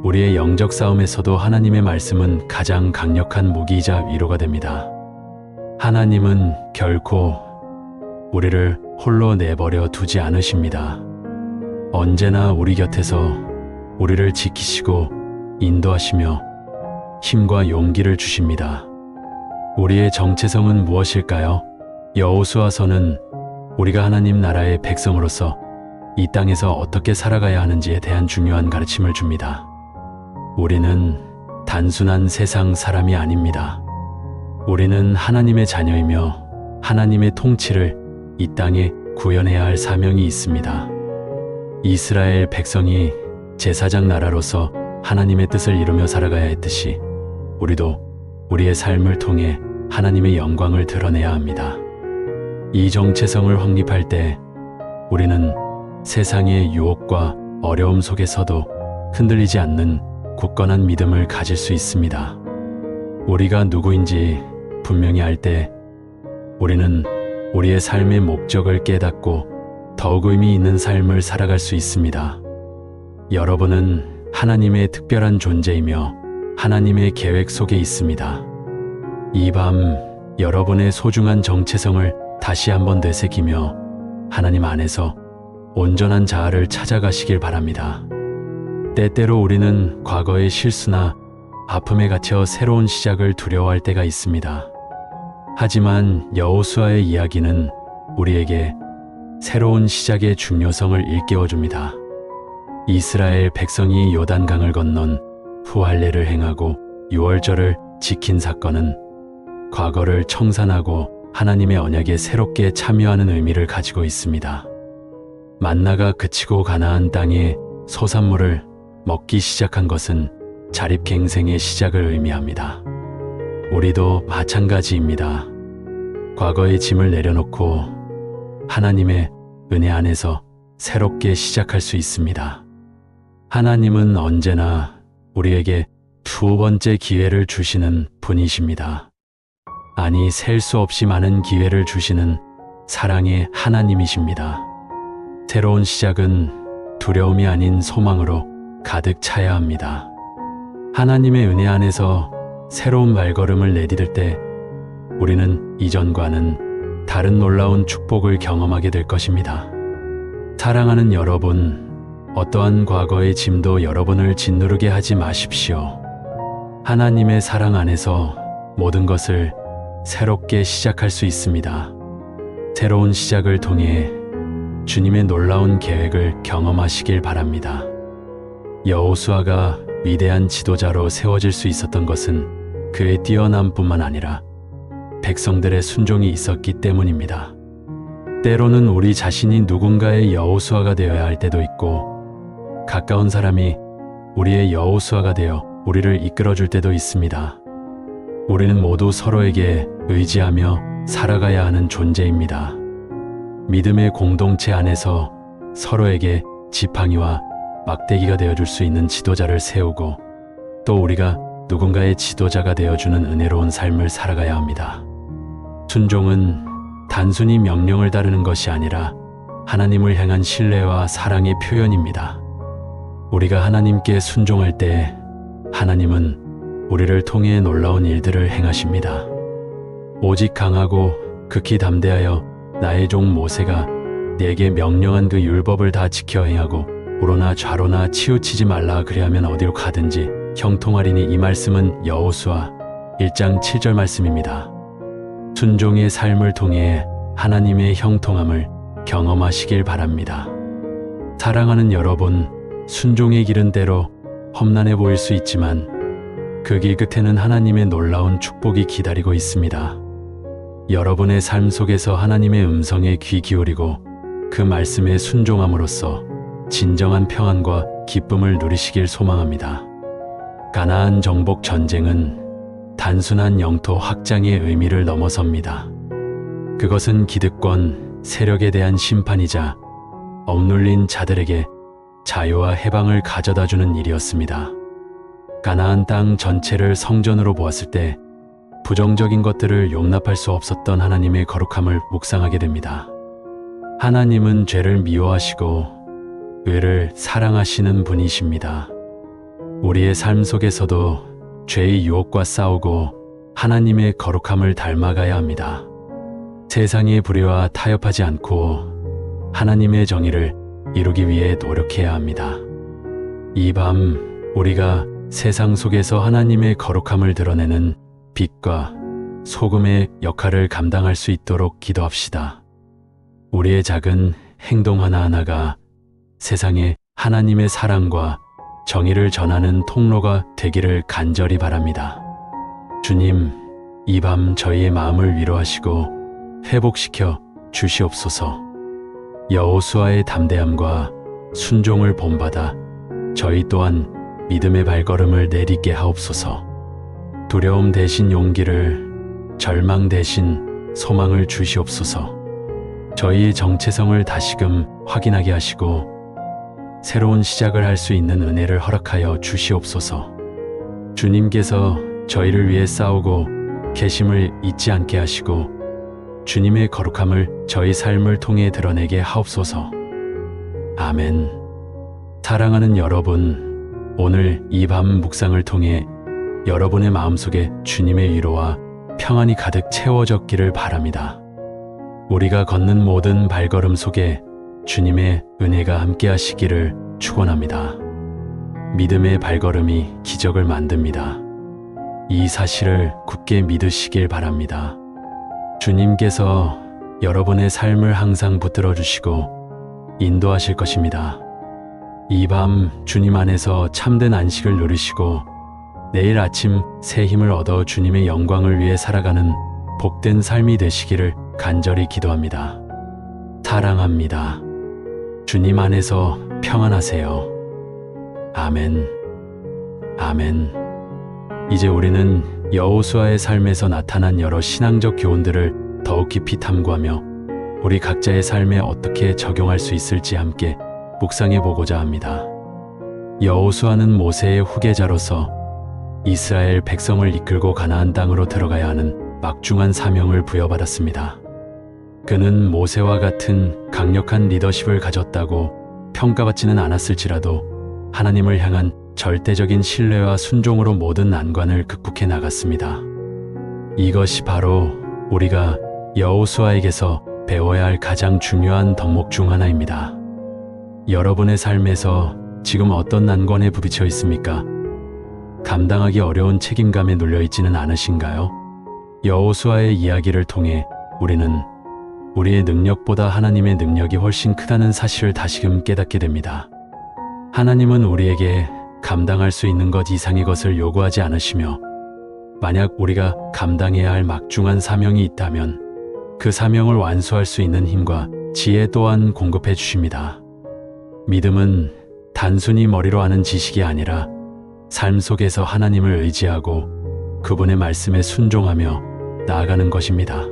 [SPEAKER 1] 우리의 영적 싸움에서도 하나님의 말씀은 가장 강력한 무기이자 위로가 됩니다. 하나님은 결코 우리를 홀로 내버려 두지 않으십니다. 언제나 우리 곁에서 우리를 지키시고 인도하시며 힘과 용기를 주십니다. 우리의 정체성은 무엇일까요? 여호수아서는 우리가 하나님 나라의 백성으로서 이 땅에서 어떻게 살아가야 하는지에 대한 중요한 가르침을 줍니다. 우리는 단순한 세상 사람이 아닙니다. 우리는 하나님의 자녀이며 하나님의 통치를 이 땅에 구현해야 할 사명이 있습니다. 이스라엘 백성이 제사장 나라로서 하나님의 뜻을 이루며 살아가야 했듯이 우리도 우리의 삶을 통해 하나님의 영광을 드러내야 합니다. 이 정체성을 확립할 때 우리는 세상의 유혹과 어려움 속에서도 흔들리지 않는 굳건한 믿음을 가질 수 있습니다. 우리가 누구인지 분명히 알 때 우리는 우리의 삶의 목적을 깨닫고 더욱 의미 있는 삶을 살아갈 수 있습니다. 여러분은 하나님의 특별한 존재이며 하나님의 계획 속에 있습니다. 이 밤 여러분의 소중한 정체성을 다시 한번 되새기며 하나님 안에서 온전한 자아를 찾아가시길 바랍니다. 때때로 우리는 과거의 실수나 아픔에 갇혀 새로운 시작을 두려워할 때가 있습니다. 하지만 여호수아의 이야기는 우리에게 새로운 시작의 중요성을 일깨워줍니다. 이스라엘 백성이 요단강을 건넌 후 할례를 행하고 유월절을 지킨 사건은 과거를 청산하고 하나님의 언약에 새롭게 참여하는 의미를 가지고 있습니다. 만나가 그치고 가나안 땅에 소산물을 먹기 시작한 것은 자립갱생의 시작을 의미합니다. 우리도 마찬가지입니다. 과거의 짐을 내려놓고 하나님의 은혜 안에서 새롭게 시작할 수 있습니다. 하나님은 언제나 우리에게 두 번째 기회를 주시는 분이십니다. 아니, 셀 수 없이 많은 기회를 주시는 사랑의 하나님이십니다. 새로운 시작은 두려움이 아닌 소망으로 가득 차야 합니다. 하나님의 은혜 안에서 새로운 발걸음을 내디딜 때 우리는 이전과는 다른 놀라운 축복을 경험하게 될 것입니다. 사랑하는 여러분, 어떠한 과거의 짐도 여러분을 짓누르게 하지 마십시오. 하나님의 사랑 안에서 모든 것을 새롭게 시작할 수 있습니다. 새로운 시작을 통해 주님의 놀라운 계획을 경험하시길 바랍니다. 여호수아가 위대한 지도자로 세워질 수 있었던 것은 그의 뛰어남뿐만 아니라 백성들의 순종이 있었기 때문입니다. 때로는 우리 자신이 누군가의 여호수아가 되어야 할 때도 있고 가까운 사람이 우리의 여호수아가 되어 우리를 이끌어줄 때도 있습니다. 우리는 모두 서로에게 의지하며 살아가야 하는 존재입니다. 믿음의 공동체 안에서 서로에게 지팡이와 막대기가 되어줄 수 있는 지도자를 세우고 또 우리가 누군가의 지도자가 되어주는 은혜로운 삶을 살아가야 합니다. 순종은 단순히 명령을 따르는 것이 아니라 하나님을 향한 신뢰와 사랑의 표현입니다. 우리가 하나님께 순종할 때 하나님은 우리를 통해 놀라운 일들을 행하십니다. 오직 강하고 극히 담대하여 나의 종 모세가 네게 명령한 그 율법을 다 지켜 행하고 우로나 좌로나 치우치지 말라 그리하면 어디로 가든지 형통하리니. 이 말씀은 여호수아 1장 7절 말씀입니다. 순종의 삶을 통해 하나님의 형통함을 경험하시길 바랍니다. 사랑하는 여러분, 순종의 길은 때로 험난해 보일 수 있지만 그 길 끝에는 하나님의 놀라운 축복이 기다리고 있습니다. 여러분의 삶 속에서 하나님의 음성에 귀 기울이고 그 말씀에 순종함으로써 진정한 평안과 기쁨을 누리시길 소망합니다. 가나안 정복 전쟁은 단순한 영토 확장의 의미를 넘어섭니다. 그것은 기득권 세력에 대한 심판이자 억눌린 자들에게 자유와 해방을 가져다주는 일이었습니다. 가나안 땅 전체를 성전으로 보았을 때 부정적인 것들을 용납할 수 없었던 하나님의 거룩함을 묵상하게 됩니다. 하나님은 죄를 미워하시고 의를 사랑하시는 분이십니다. 우리의 삶 속에서도 죄의 유혹과 싸우고 하나님의 거룩함을 닮아가야 합니다. 세상의 불의와 타협하지 않고 하나님의 정의를 이루기 위해 노력해야 합니다. 이 밤 우리가 세상 속에서 하나님의 거룩함을 드러내는 빛과 소금의 역할을 감당할 수 있도록 기도합시다. 우리의 작은 행동 하나하나가 세상에 하나님의 사랑과 정의를 전하는 통로가 되기를 간절히 바랍니다. 주님, 이 밤 저희의 마음을 위로하시고 회복시켜 주시옵소서. 여호수아의 담대함과 순종을 본받아 저희 또한 믿음의 발걸음을 내딛게 하옵소서. 두려움 대신 용기를, 절망 대신 소망을 주시옵소서. 저희의 정체성을 다시금 확인하게 하시고 새로운 시작을 할 수 있는 은혜를 허락하여 주시옵소서. 주님께서 저희를 위해 싸우고 계심을 잊지 않게 하시고 주님의 거룩함을 저희 삶을 통해 드러내게 하옵소서. 아멘. 사랑하는 여러분, 오늘 이 밤 묵상을 통해 여러분의 마음속에 주님의 위로와 평안이 가득 채워졌기를 바랍니다. 우리가 걷는 모든 발걸음 속에 주님의 은혜가 함께 하시기를 축원합니다. 믿음의 발걸음이 기적을 만듭니다. 이 사실을 굳게 믿으시길 바랍니다. 주님께서 여러분의 삶을 항상 붙들어 주시고 인도하실 것입니다. 이 밤 주님 안에서 참된 안식을 누리시고 내일 아침 새 힘을 얻어 주님의 영광을 위해 살아가는 복된 삶이 되시기를 간절히 기도합니다. 사랑합니다. 주님 안에서 평안하세요. 아멘. 아멘. 이제 우리는 여호수아의 삶에서 나타난 여러 신앙적 교훈들을 더욱 깊이 탐구하며 우리 각자의 삶에 어떻게 적용할 수 있을지 함께 묵상해 보고자 합니다. 여호수아는 모세의 후계자로서 이스라엘 백성을 이끌고 가나안 땅으로 들어가야 하는 막중한 사명을 부여받았습니다. 그는 모세와 같은 강력한 리더십을 가졌다고 평가받지는 않았을지라도 하나님을 향한 절대적인 신뢰와 순종으로 모든 난관을 극복해 나갔습니다. 이것이 바로 우리가 여호수아에게서 배워야 할 가장 중요한 덕목 중 하나입니다. 여러분의 삶에서 지금 어떤 난관에 부딪혀 있습니까? 감당하기 어려운 책임감에 눌려 있지는 않으신가요? 여호수아의 이야기를 통해 우리는 우리의 능력보다 하나님의 능력이 훨씬 크다는 사실을 다시금 깨닫게 됩니다. 하나님은 우리에게 감당할 수 있는 것 이상의 것을 요구하지 않으시며 만약 우리가 감당해야 할 막중한 사명이 있다면 그 사명을 완수할 수 있는 힘과 지혜 또한 공급해 주십니다. 믿음은 단순히 머리로 아는 지식이 아니라 삶 속에서 하나님을 의지하고 그분의 말씀에 순종하며 나아가는 것입니다.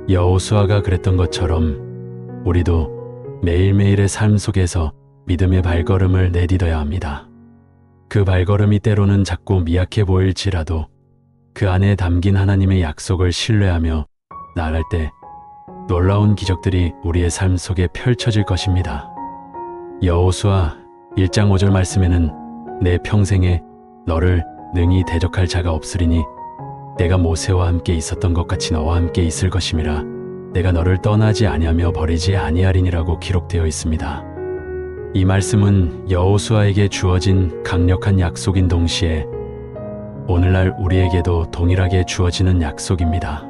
[SPEAKER 1] 여호수아가 그랬던 것처럼 우리도 매일매일의 삶 속에서 믿음의 발걸음을 내딛어야 합니다. 그 발걸음이 때로는 작고 미약해 보일지라도 그 안에 담긴 하나님의 약속을 신뢰하며 나아갈 때 놀라운 기적들이 우리의 삶 속에 펼쳐질 것입니다. 여호수아 1장 5절 말씀에는 내 평생에 너를 능히 대적할 자가 없으리니 내가 모세와 함께 있었던 것 같이 너와 함께 있을 것임이라 내가 너를 떠나지 아니하며 버리지 아니하리니라고 기록되어 있습니다. 이 말씀은 여호수아에게 주어진 강력한 약속인 동시에 오늘날 우리에게도 동일하게 주어지는 약속입니다.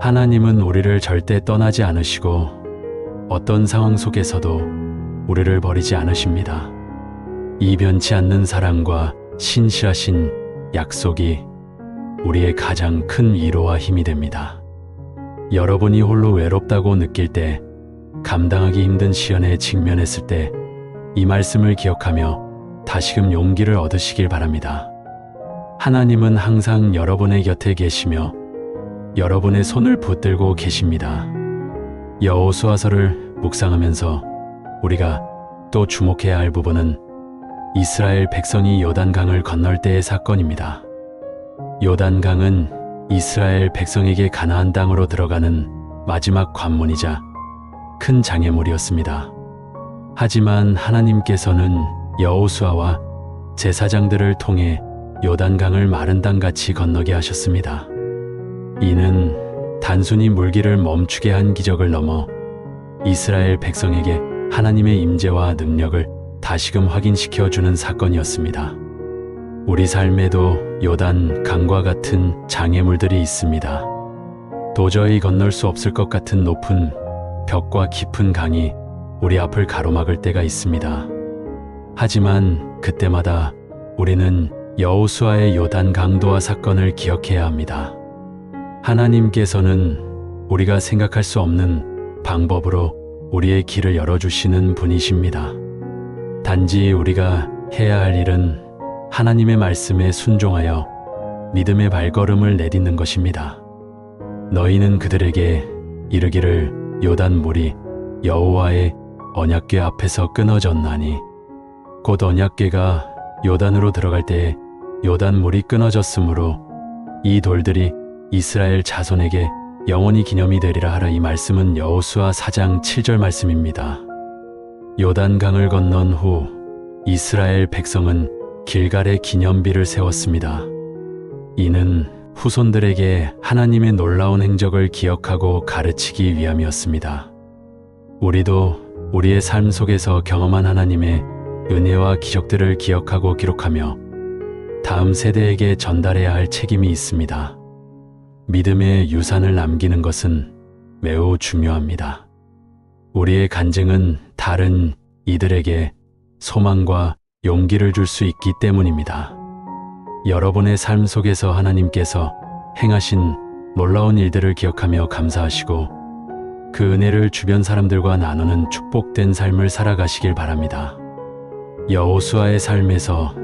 [SPEAKER 1] 하나님은 우리를 절대 떠나지 않으시고 어떤 상황 속에서도 우리를 버리지 않으십니다. 이 변치 않는 사랑과 신실하신 약속이 우리의 가장 큰 위로와 힘이 됩니다. 여러분이 홀로 외롭다고 느낄 때, 감당하기 힘든 시련에 직면했을 때 이 말씀을 기억하며 다시금 용기를 얻으시길 바랍니다. 하나님은 항상 여러분의 곁에 계시며 여러분의 손을 붙들고 계십니다. 여호수아서를 묵상하면서 우리가 또 주목해야 할 부분은 이스라엘 백성이 요단강을 건널 때의 사건입니다. 요단강은 이스라엘 백성에게 가나안 땅으로 들어가는 마지막 관문이자 큰 장애물이었습니다. 하지만 하나님께서는 여호수아와 제사장들을 통해 요단강을 마른 땅같이 건너게 하셨습니다. 이는 단순히 물길을 멈추게 한 기적을 넘어 이스라엘 백성에게 하나님의 임재와 능력을 다시금 확인시켜주는 사건이었습니다. 우리 삶에도 요단 강과 같은 장애물들이 있습니다. 도저히 건널 수 없을 것 같은 높은 벽과 깊은 강이 우리 앞을 가로막을 때가 있습니다. 하지만 그때마다 우리는 여호수아의 요단 강도와 사건을 기억해야 합니다. 하나님께서는 우리가 생각할 수 없는 방법으로 우리의 길을 열어주시는 분이십니다. 단지 우리가 해야 할 일은 하나님의 말씀에 순종하여 믿음의 발걸음을 내딛는 것입니다. 너희는 그들에게 이르기를 요단 물이 여호와의 언약궤 앞에서 끊어졌나니 곧 언약궤가 요단으로 들어갈 때에 요단 물이 끊어졌으므로 이 돌들이 이스라엘 자손에게 영원히 기념이 되리라 하라. 이 말씀은 여호수아 4장 7절 말씀입니다. 요단강을 건넌 후 이스라엘 백성은 길갈에 기념비를 세웠습니다. 이는 후손들에게 하나님의 놀라운 행적을 기억하고 가르치기 위함이었습니다. 우리도 우리의 삶 속에서 경험한 하나님의 은혜와 기적들을 기억하고 기록하며 다음 세대에게 전달해야 할 책임이 있습니다. 믿음의 유산을 남기는 것은 매우 중요합니다. 우리의 간증은 다른 이들에게 소망과 용기를 줄 수 있기 때문입니다. 여러분의 삶 속에서 하나님께서 행하신 놀라운 일들을 기억하며 감사하시고 그 은혜를 주변 사람들과 나누는 축복된 삶을 살아가시길 바랍니다. 여호수아의 삶에서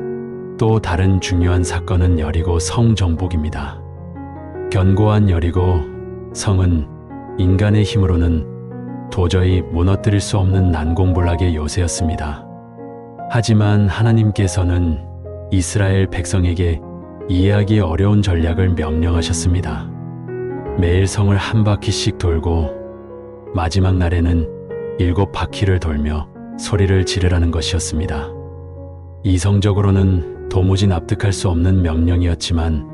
[SPEAKER 1] 또 다른 중요한 사건은 여리고 성 정복입니다. 견고한 여리고 성은 인간의 힘으로는 도저히 무너뜨릴 수 없는 난공불락의 요새였습니다. 하지만 하나님께서는 이스라엘 백성에게 이해하기 어려운 전략을 명령하셨습니다. 매일 성을 한 바퀴씩 돌고 마지막 날에는 7바퀴를 돌며 소리를 지르라는 것이었습니다. 이성적으로는 도무지 납득할 수 없는 명령이었지만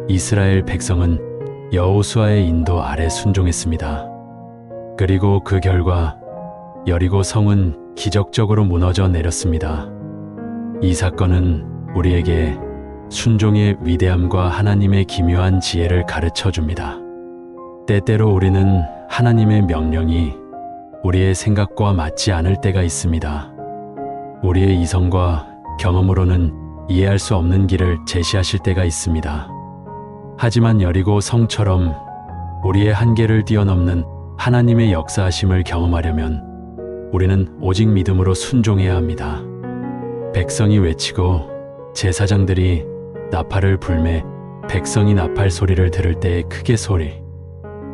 [SPEAKER 1] 이스라엘 백성은 여호수아의 인도 아래 순종했습니다. 그리고 그 결과 여리고 성은 기적적으로 무너져 내렸습니다. 이 사건은 우리에게 순종의 위대함과 하나님의 기묘한 지혜를 가르쳐 줍니다. 때때로 우리는 하나님의 명령이 우리의 생각과 맞지 않을 때가 있습니다. 우리의 이성과 경험으로는 이해할 수 없는 길을 제시하실 때가 있습니다. 하지만 여리고 성처럼 우리의 한계를 뛰어넘는 하나님의 역사하심을 경험하려면 우리는 오직 믿음으로 순종해야 합니다. 백성이 외치고 제사장들이 나팔을 불매 백성이 나팔 소리를 들을 때에 크게 소리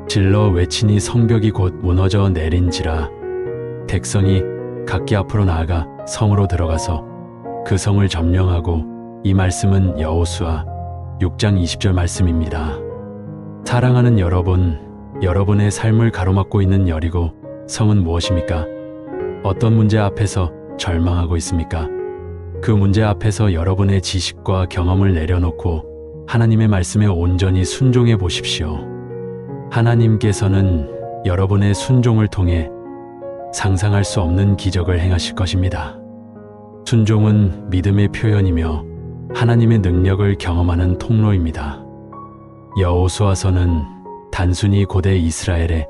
[SPEAKER 1] 질러 외치니 성벽이 곧 무너져 내린지라. 백성이 각기 앞으로 나아가 성으로 들어가서 그 성을 점령하고. 이 말씀은 여호수아 6장 20절 말씀입니다. 사랑하는 여러분, 여러분의 삶을 가로막고 있는 여리고 성은 무엇입니까? 어떤 문제 앞에서 절망하고 있습니까? 그 문제 앞에서 여러분의 지식과 경험을 내려놓고 하나님의 말씀에 온전히 순종해 보십시오. 하나님께서는 여러분의 순종을 통해 상상할 수 없는 기적을 행하실 것입니다. 순종은 믿음의 표현이며 하나님의 능력을 경험하는 통로입니다. 여호수아서는 단순히 고대 이스라엘의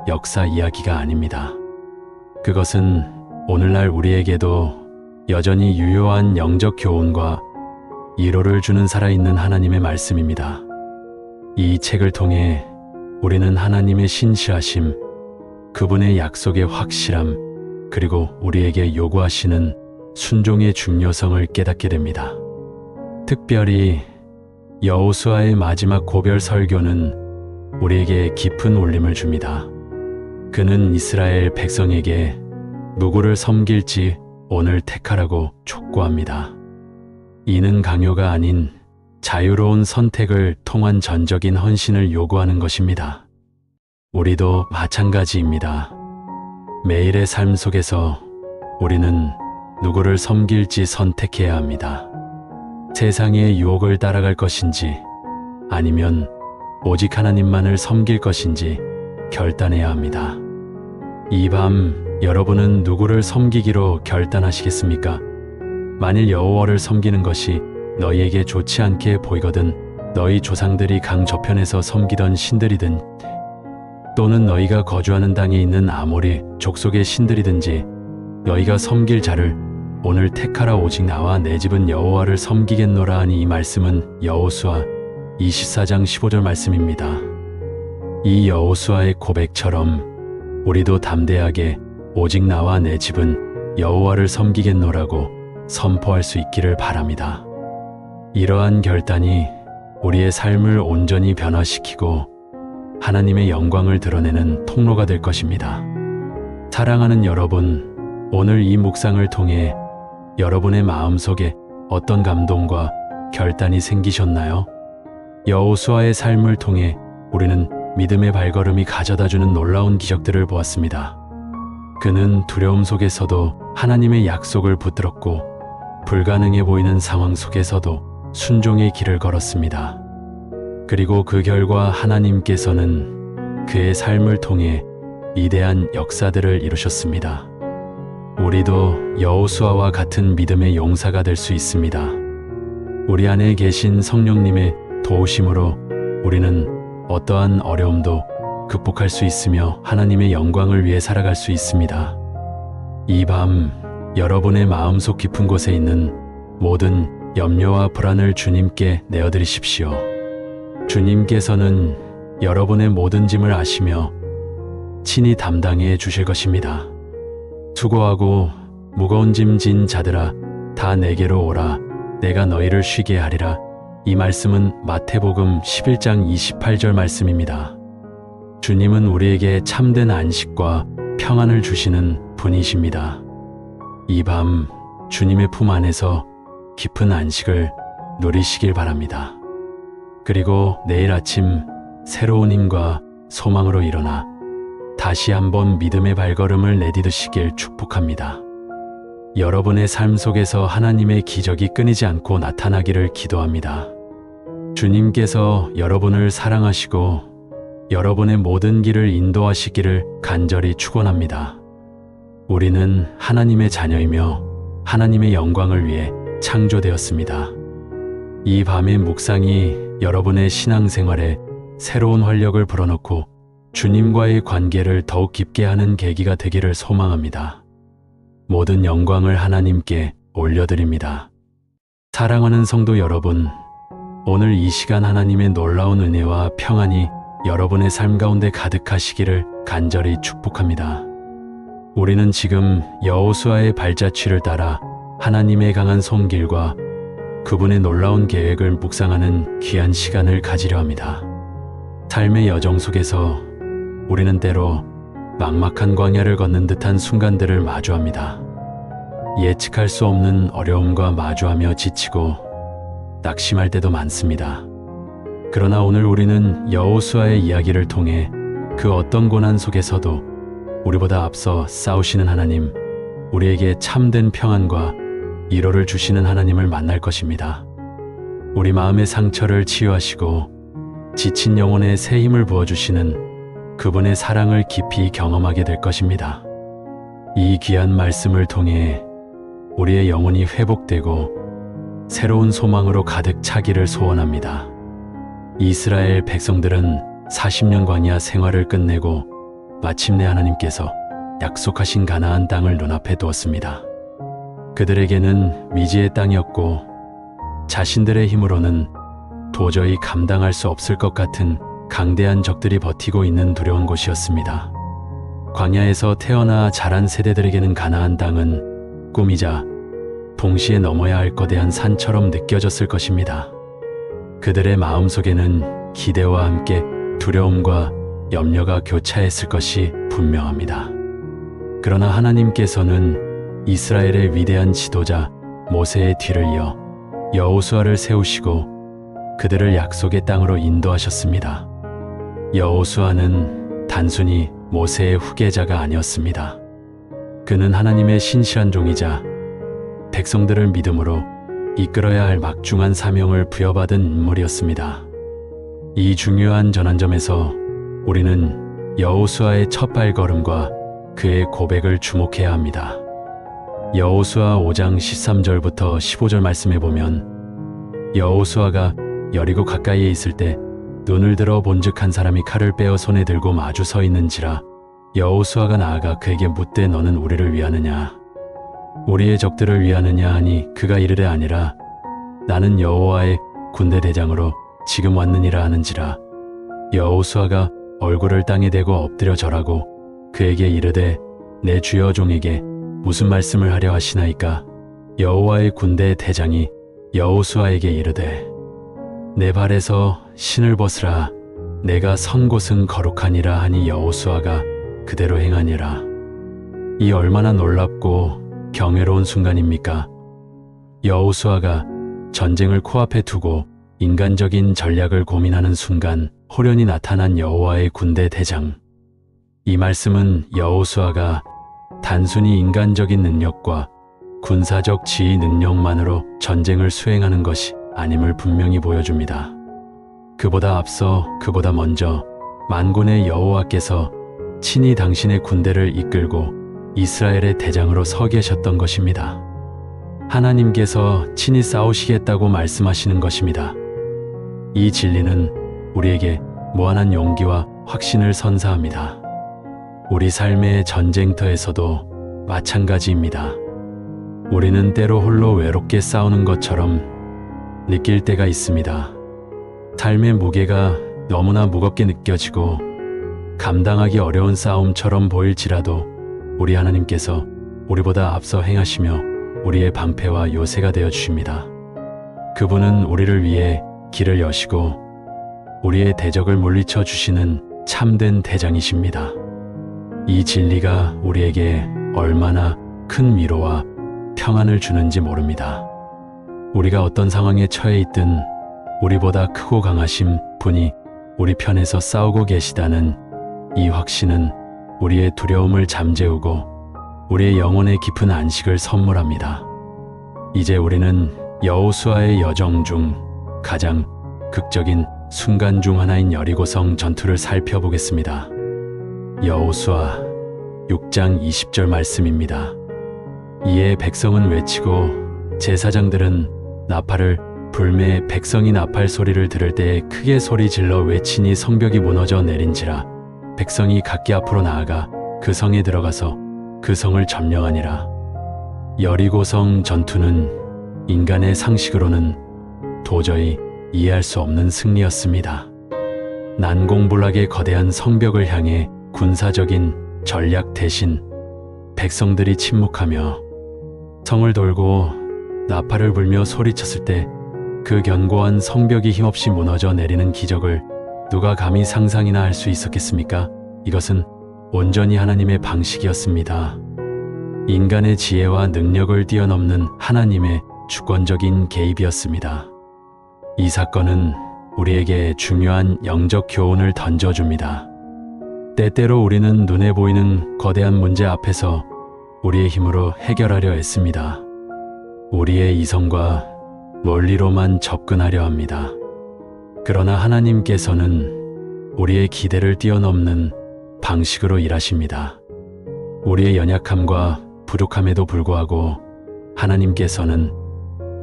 [SPEAKER 1] 역사 이야기가 아닙니다. 그것은 오늘날 우리에게도 여전히 유효한 영적 교훈과 위로를 주는 살아있는 하나님의 말씀입니다. 이 책을 통해 우리는 하나님의 신실하심, 그분의 약속의 확실함, 그리고 우리에게 요구하시는 순종의 중요성을 깨닫게 됩니다. 특별히 여호수아의 마지막 고별 설교는 우리에게 깊은 울림을 줍니다. 그는 이스라엘 백성에게 누구를 섬길지 오늘 택하라고 촉구합니다. 이는 강요가 아닌 자유로운 선택을 통한 전적인 헌신을 요구하는 것입니다. 우리도 마찬가지입니다. 매일의 삶 속에서 우리는 누구를 섬길지 선택해야 합니다. 세상의 유혹을 따라갈 것인지 아니면 오직 하나님만을 섬길 것인지 결단해야 합니다. 이 밤 여러분은 누구를 섬기기로 결단하시겠습니까? 만일 여호와를 섬기는 것이 너희에게 좋지 않게 보이거든 너희 조상들이 강 저편에서 섬기던 신들이든 또는 너희가 거주하는 땅에 있는 아모리 족속의 신들이든지 너희가 섬길 자를 오늘 택하라. 오직 나와 내 집은 여호와를 섬기겠노라 하니. 이 말씀은 여호수아 24장 15절 말씀입니다. 이 여호수아의 고백처럼 우리도 담대하게 오직 나와 내 집은 여호와를 섬기겠노라고 선포할 수 있기를 바랍니다. 이러한 결단이 우리의 삶을 온전히 변화시키고 하나님의 영광을 드러내는 통로가 될 것입니다. 사랑하는 여러분, 오늘 이 묵상을 통해 여러분의 마음속에 어떤 감동과 결단이 생기셨나요? 여호수아의 삶을 통해 우리는 믿음의 발걸음이 가져다주는 놀라운 기적들을 보았습니다. 그는 두려움 속에서도 하나님의 약속을 붙들었고 불가능해 보이는 상황 속에서도 순종의 길을 걸었습니다. 그리고 그 결과 하나님께서는 그의 삶을 통해 위대한 역사들을 이루셨습니다. 우리도 여호수아와 같은 믿음의 용사가 될 수 있습니다. 우리 안에 계신 성령님의 도우심으로 우리는 어떠한 어려움도 극복할 수 있으며 하나님의 영광을 위해 살아갈 수 있습니다. 이 밤 여러분의 마음속 깊은 곳에 있는 모든 염려와 불안을 주님께 내어드리십시오. 주님께서는 여러분의 모든 짐을 아시며 친히 담당해 주실 것입니다. 수고하고 무거운 짐 진 자들아 다 내게로 오라 내가 너희를 쉬게 하리라. 이 말씀은 마태복음 11장 28절 말씀입니다. 주님은 우리에게 참된 안식과 평안을 주시는 분이십니다. 이 밤 주님의 품 안에서 깊은 안식을 누리시길 바랍니다. 그리고 내일 아침 새로운 힘과 소망으로 일어나 다시 한번 믿음의 발걸음을 내디디시길 축복합니다. 여러분의 삶 속에서 하나님의 기적이 끊이지 않고 나타나기를 기도합니다. 주님께서 여러분을 사랑하시고 여러분의 모든 길을 인도하시기를 간절히 축원합니다. 우리는 하나님의 자녀이며 하나님의 영광을 위해 창조되었습니다. 이 밤의 묵상이 여러분의 신앙생활에 새로운 활력을 불어넣고 주님과의 관계를 더욱 깊게 하는 계기가 되기를 소망합니다. 모든 영광을 하나님께 올려드립니다. 사랑하는 성도 여러분, 오늘 이 시간 하나님의 놀라운 은혜와 평안이 여러분의 삶 가운데 가득하시기를 간절히 축복합니다. 우리는 지금 여호수아의 발자취를 따라 하나님의 강한 손길과 그분의 놀라운 계획을 묵상하는 귀한 시간을 가지려 합니다. 삶의 여정 속에서 우리는 때로 막막한 광야를 걷는 듯한 순간들을 마주합니다. 예측할 수 없는 어려움과 마주하며 지치고 낙심할 때도 많습니다. 그러나 오늘 우리는 여호수아의 이야기를 통해 그 어떤 고난 속에서도 우리보다 앞서 싸우시는 하나님, 우리에게 참된 평안과 위로를 주시는 하나님을 만날 것입니다. 우리 마음의 상처를 치유하시고 지친 영혼에 새 힘을 부어주시는 그분의 사랑을 깊이 경험하게 될 것입니다. 이 귀한 말씀을 통해 우리의 영혼이 회복되고 새로운 소망으로 가득 차기를 소원합니다. 이스라엘 백성들은 40년 광야 생활을 끝내고 마침내 하나님께서 약속하신 가나안 땅을 눈앞에 두었습니다. 그들에게는 미지의 땅이었고 자신들의 힘으로는 도저히 감당할 수 없을 것 같은 강대한 적들이 버티고 있는 두려운 곳이었습니다. 광야에서 태어나 자란 세대들에게는 가나안 땅은 꿈이자 동시에 넘어야 할 거대한 산처럼 느껴졌을 것입니다. 그들의 마음속에는 기대와 함께 두려움과 염려가 교차했을 것이 분명합니다. 그러나 하나님께서는 이스라엘의 위대한 지도자 모세의 뒤를 이어 여호수아를 세우시고 그들을 약속의 땅으로 인도하셨습니다. 여호수아는 단순히 모세의 후계자가 아니었습니다. 그는 하나님의 신실한 종이자 백성들을 믿음으로 이끌어야 할 막중한 사명을 부여받은 인물이었습니다. 이 중요한 전환점에서 우리는 여호수아의 첫 발걸음과 그의 고백을 주목해야 합니다. 여호수아 5장 13절부터 15절 말씀에 보면 여호수아가 여리고 가까이에 있을 때 눈을 들어 본즉 한 사람이 칼을 빼어 손에 들고 마주 서 있는지라. 여호수아가 나아가 그에게 묻되 너는 우리를 위하느냐 우리의 적들을 위하느냐 하니 그가 이르되 아니라 나는 여호와의 군대 대장으로 지금 왔느니라 하는지라. 여호수아가 얼굴을 땅에 대고 엎드려 절하고 그에게 이르되 내 주여 종에게 무슨 말씀을 하려 하시나이까. 여호와의 군대 대장이 여호수아에게 이르되 내 발에서 신을 벗으라. 내가 선 곳은 거룩하니라 하니 여호수아가 그대로 행하니라. 이 얼마나 놀랍고 경외로운 순간입니까? 여호수아가 전쟁을 코앞에 두고 인간적인 전략을 고민하는 순간 호련히 나타난 여호와의 군대 대장. 이 말씀은 여호수아가 단순히 인간적인 능력과 군사적 지휘 능력만으로 전쟁을 수행하는 것이 아님을 분명히 보여줍니다. 그보다 앞서, 그보다 먼저 만군의 여호와께서 친히 당신의 군대를 이끌고 이스라엘의 대장으로 서 계셨던 것입니다. 하나님께서 친히 싸우시겠다고 말씀하시는 것입니다. 이 진리는 우리에게 무한한 용기와 확신을 선사합니다. 우리 삶의 전쟁터에서도 마찬가지입니다. 우리는 때로 홀로 외롭게 싸우는 것처럼 느낄 때가 있습니다. 삶의 무게가 너무나 무겁게 느껴지고 감당하기 어려운 싸움처럼 보일지라도 우리 하나님께서 우리보다 앞서 행하시며 우리의 방패와 요새가 되어 주십니다. 그분은 우리를 위해 길을 여시고 우리의 대적을 물리쳐 주시는 참된 대장이십니다. 이 진리가 우리에게 얼마나 큰 위로와 평안을 주는지 모릅니다. 우리가 어떤 상황에 처해 있든 우리보다 크고 강하신 분이 우리 편에서 싸우고 계시다는 이 확신은 우리의 두려움을 잠재우고 우리의 영혼의 깊은 안식을 선물합니다. 이제 우리는 여호수아의 여정 중 가장 극적인 순간 중 하나인 여리고성 전투를 살펴보겠습니다. 여호수아 6장 20절 말씀입니다. 이에 백성은 외치고 제사장들은 나팔을 불매 백성이 나팔 소리를 들을 때에 크게 소리 질러 외치니 성벽이 무너져 내린지라. 백성이 각기 앞으로 나아가 그 성에 들어가서 그 성을 점령하니라. 여리고성 전투는 인간의 상식으로는 도저히 이해할 수 없는 승리였습니다. 난공불락의 거대한 성벽을 향해 군사적인 전략 대신 백성들이 침묵하며 성을 돌고 나팔을 불며 소리쳤을 때 그 견고한 성벽이 힘없이 무너져 내리는 기적을 누가 감히 상상이나 할 수 있었겠습니까? 이것은 온전히 하나님의 방식이었습니다. 인간의 지혜와 능력을 뛰어넘는 하나님의 주권적인 개입이었습니다. 이 사건은 우리에게 중요한 영적 교훈을 던져줍니다. 때때로 우리는 눈에 보이는 거대한 문제 앞에서 우리의 힘으로 해결하려 애씁니다. 우리의 이성과 논리로만 접근하려 합니다. 그러나 하나님께서는 우리의 기대를 뛰어넘는 방식으로 일하십니다. 우리의 연약함과 부족함에도 불구하고 하나님께서는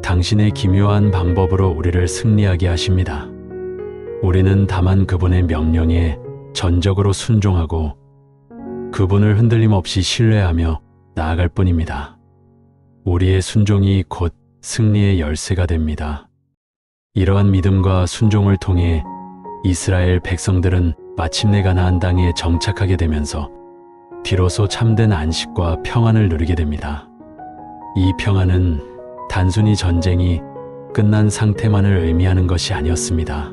[SPEAKER 1] 당신의 기묘한 방법으로 우리를 승리하게 하십니다. 우리는 다만 그분의 명령에 전적으로 순종하고 그분을 흔들림 없이 신뢰하며 나아갈 뿐입니다. 우리의 순종이 곧 승리의 열쇠가 됩니다. 이러한 믿음과 순종을 통해 이스라엘 백성들은 마침내 가나안 땅에 정착하게 되면서 비로소 참된 안식과 평안을 누리게 됩니다. 이 평안은 단순히 전쟁이 끝난 상태만을 의미하는 것이 아니었습니다.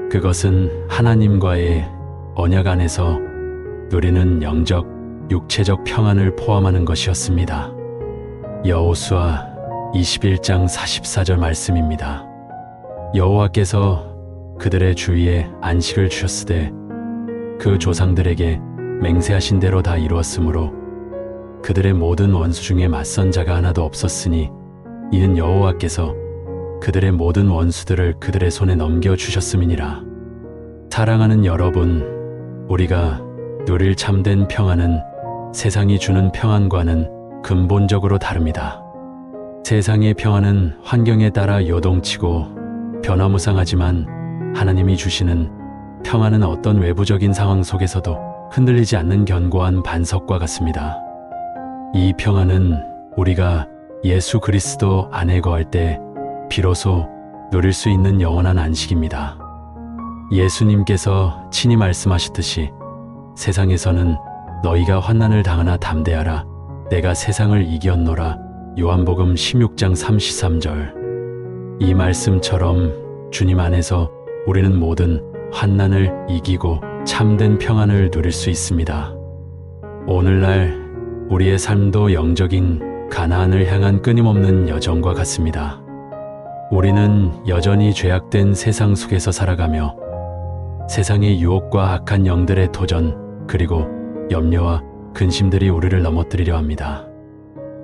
[SPEAKER 1] 그것은 하나님과의 언약 안에서 누리는 영적, 육체적 평안을 포함하는 것이었습니다. 여호수아 21장 44절 말씀입니다. 여호와께서 그들의 주위에 안식을 주셨으되 그 조상들에게 맹세하신 대로 다 이루었으므로 그들의 모든 원수 중에 맞선 자가 하나도 없었으니 이는 여호와께서 그들의 모든 원수들을 그들의 손에 넘겨주셨음이니라. 사랑하는 여러분, 우리가 누릴 참된 평안은 세상이 주는 평안과는 근본적으로 다릅니다. 세상의 평안은 환경에 따라 요동치고 변화무쌍하지만 하나님이 주시는 평안은 어떤 외부적인 상황 속에서도 흔들리지 않는 견고한 반석과 같습니다. 이 평안은 우리가 예수 그리스도 안에 거할 때 비로소 누릴 수 있는 영원한 안식입니다. 예수님께서 친히 말씀하셨듯이 세상에서는 너희가 환난을 당하나 담대하라. 내가 세상을 이겼노라. 요한복음 16장 33절. 이 말씀처럼 주님 안에서 우리는 모든 환난을 이기고 참된 평안을 누릴 수 있습니다. 오늘날 우리의 삶도 영적인 가나안을 향한 끊임없는 여정과 같습니다. 우리는 여전히 죄악된 세상 속에서 살아가며 세상의 유혹과 악한 영들의 도전, 그리고 염려와 근심들이 우리를 넘어뜨리려 합니다.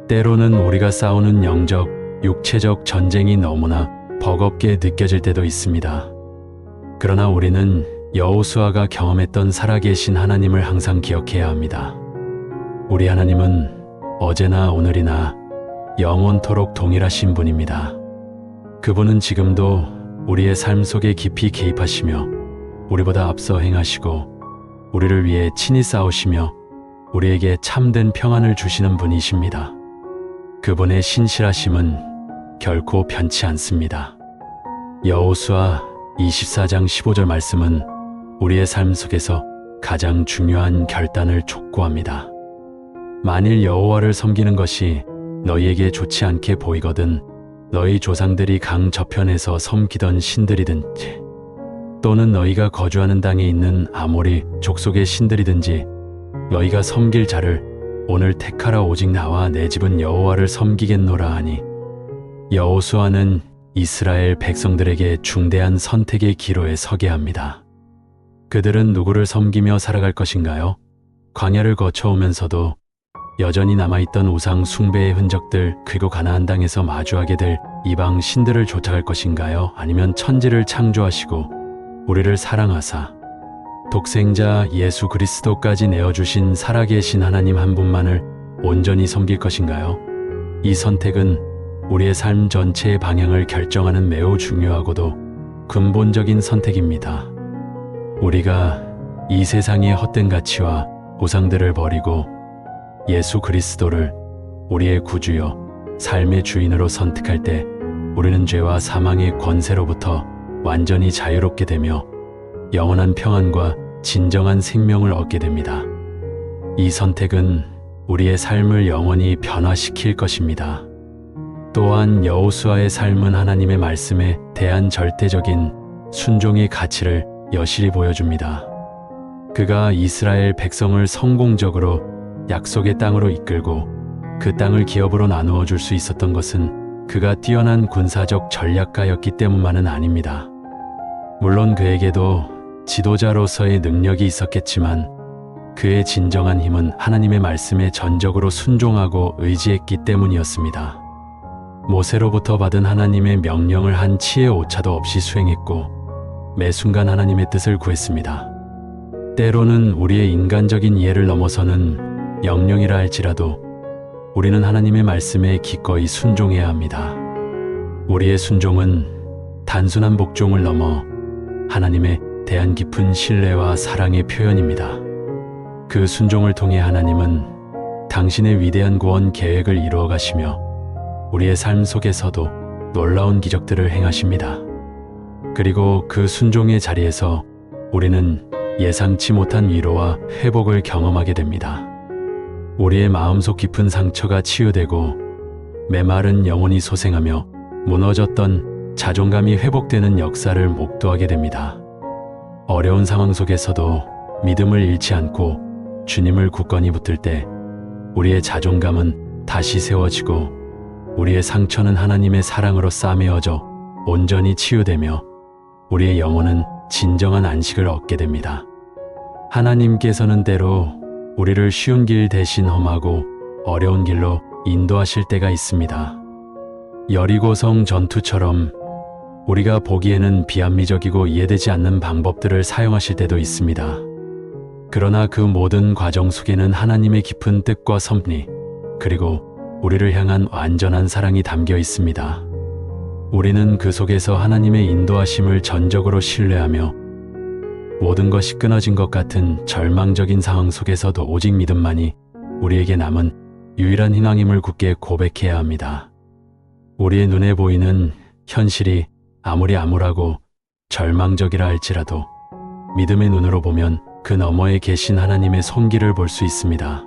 [SPEAKER 1] 때로는 우리가 싸우는 영적, 육체적 전쟁이 너무나 버겁게 느껴질 때도 있습니다. 그러나 우리는 여호수아가 경험했던 살아계신 하나님을 항상 기억해야 합니다. 우리 하나님은 어제나 오늘이나 영원토록 동일하신 분입니다. 그분은 지금도 우리의 삶 속에 깊이 개입하시며 우리보다 앞서 행하시고 우리를 위해 친히 싸우시며 우리에게 참된 평안을 주시는 분이십니다. 그분의 신실하심은 결코 변치 않습니다. 여호수아 24장 15절 말씀은 우리의 삶 속에서 가장 중요한 결단을 촉구합니다. 만일 여호와를 섬기는 것이 너희에게 좋지 않게 보이거든 너희 조상들이 강 저편에서 섬기던 신들이든지 또는 너희가 거주하는 땅에 있는 아모리 족속의 신들이든지 너희가 섬길 자를 오늘 택하라 오직 나와 내 집은 여호와를 섬기겠노라 하니 여호수아는 이스라엘 백성들에게 중대한 선택의 기로에 서게 합니다. 그들은 누구를 섬기며 살아갈 것인가요? 광야를 거쳐오면서도 여전히 남아있던 우상 숭배의 흔적들 그리고 가나안 땅에서 마주하게 될 이방 신들을 쫓아갈 것인가요? 아니면 천지를 창조하시고 우리를 사랑하사 독생자 예수 그리스도까지 내어주신 살아계신 하나님 한 분만을 온전히 섬길 것인가요? 이 선택은 우리의 삶 전체의 방향을 결정하는 매우 중요하고도 근본적인 선택입니다. 우리가 이 세상의 헛된 가치와 우상들을 버리고 예수 그리스도를 우리의 구주여 삶의 주인으로 선택할 때 우리는 죄와 사망의 권세로부터 완전히 자유롭게 되며 영원한 평안과 진정한 생명을 얻게 됩니다. 이 선택은 우리의 삶을 영원히 변화시킬 것입니다. 또한 여호수아의 삶은 하나님의 말씀에 대한 절대적인 순종의 가치를 여실히 보여줍니다. 그가 이스라엘 백성을 성공적으로 약속의 땅으로 이끌고 그 땅을 기업으로 나누어 줄 수 있었던 것은 그가 뛰어난 군사적 전략가였기 때문만은 아닙니다. 물론 그에게도 지도자로서의 능력이 있었겠지만 그의 진정한 힘은 하나님의 말씀에 전적으로 순종하고 의지했기 때문이었습니다. 모세로부터 받은 하나님의 명령을 한 치의 오차도 없이 수행했고 매 순간 하나님의 뜻을 구했습니다. 때로는 우리의 인간적인 이해를 넘어서는 영령이라 할지라도 우리는 하나님의 말씀에 기꺼이 순종해야 합니다. 우리의 순종은 단순한 복종을 넘어 하나님에 대한 깊은 신뢰와 사랑의 표현입니다. 그 순종을 통해 하나님은 당신의 위대한 구원 계획을 이루어 가시며 우리의 삶 속에서도 놀라운 기적들을 행하십니다. 그리고 그 순종의 자리에서 우리는 예상치 못한 위로와 회복을 경험하게 됩니다. 우리의 마음속 깊은 상처가 치유되고 메마른 영혼이 소생하며 무너졌던 자존감이 회복되는 역사를 목도하게 됩니다. 어려운 상황 속에서도 믿음을 잃지 않고 주님을 굳건히 붙들 때 우리의 자존감은 다시 세워지고 우리의 상처는 하나님의 사랑으로 싸매어져 온전히 치유되며 우리의 영혼은 진정한 안식을 얻게 됩니다. 하나님께서는 때로 우리를 쉬운 길 대신 험하고 어려운 길로 인도하실 때가 있습니다. 여리고성 전투처럼 우리가 보기에는 비합리적이고 이해되지 않는 방법들을 사용하실 때도 있습니다. 그러나 그 모든 과정 속에는 하나님의 깊은 뜻과 섭리, 그리고 우리를 향한 완전한 사랑이 담겨 있습니다. 우리는 그 속에서 하나님의 인도하심을 전적으로 신뢰하며 모든 것이 끊어진 것 같은 절망적인 상황 속에서도 오직 믿음만이 우리에게 남은 유일한 희망임을 굳게 고백해야 합니다. 우리의 눈에 보이는 현실이 아무리 암울하고 절망적이라 할지라도 믿음의 눈으로 보면 그 너머에 계신 하나님의 손길을 볼 수 있습니다.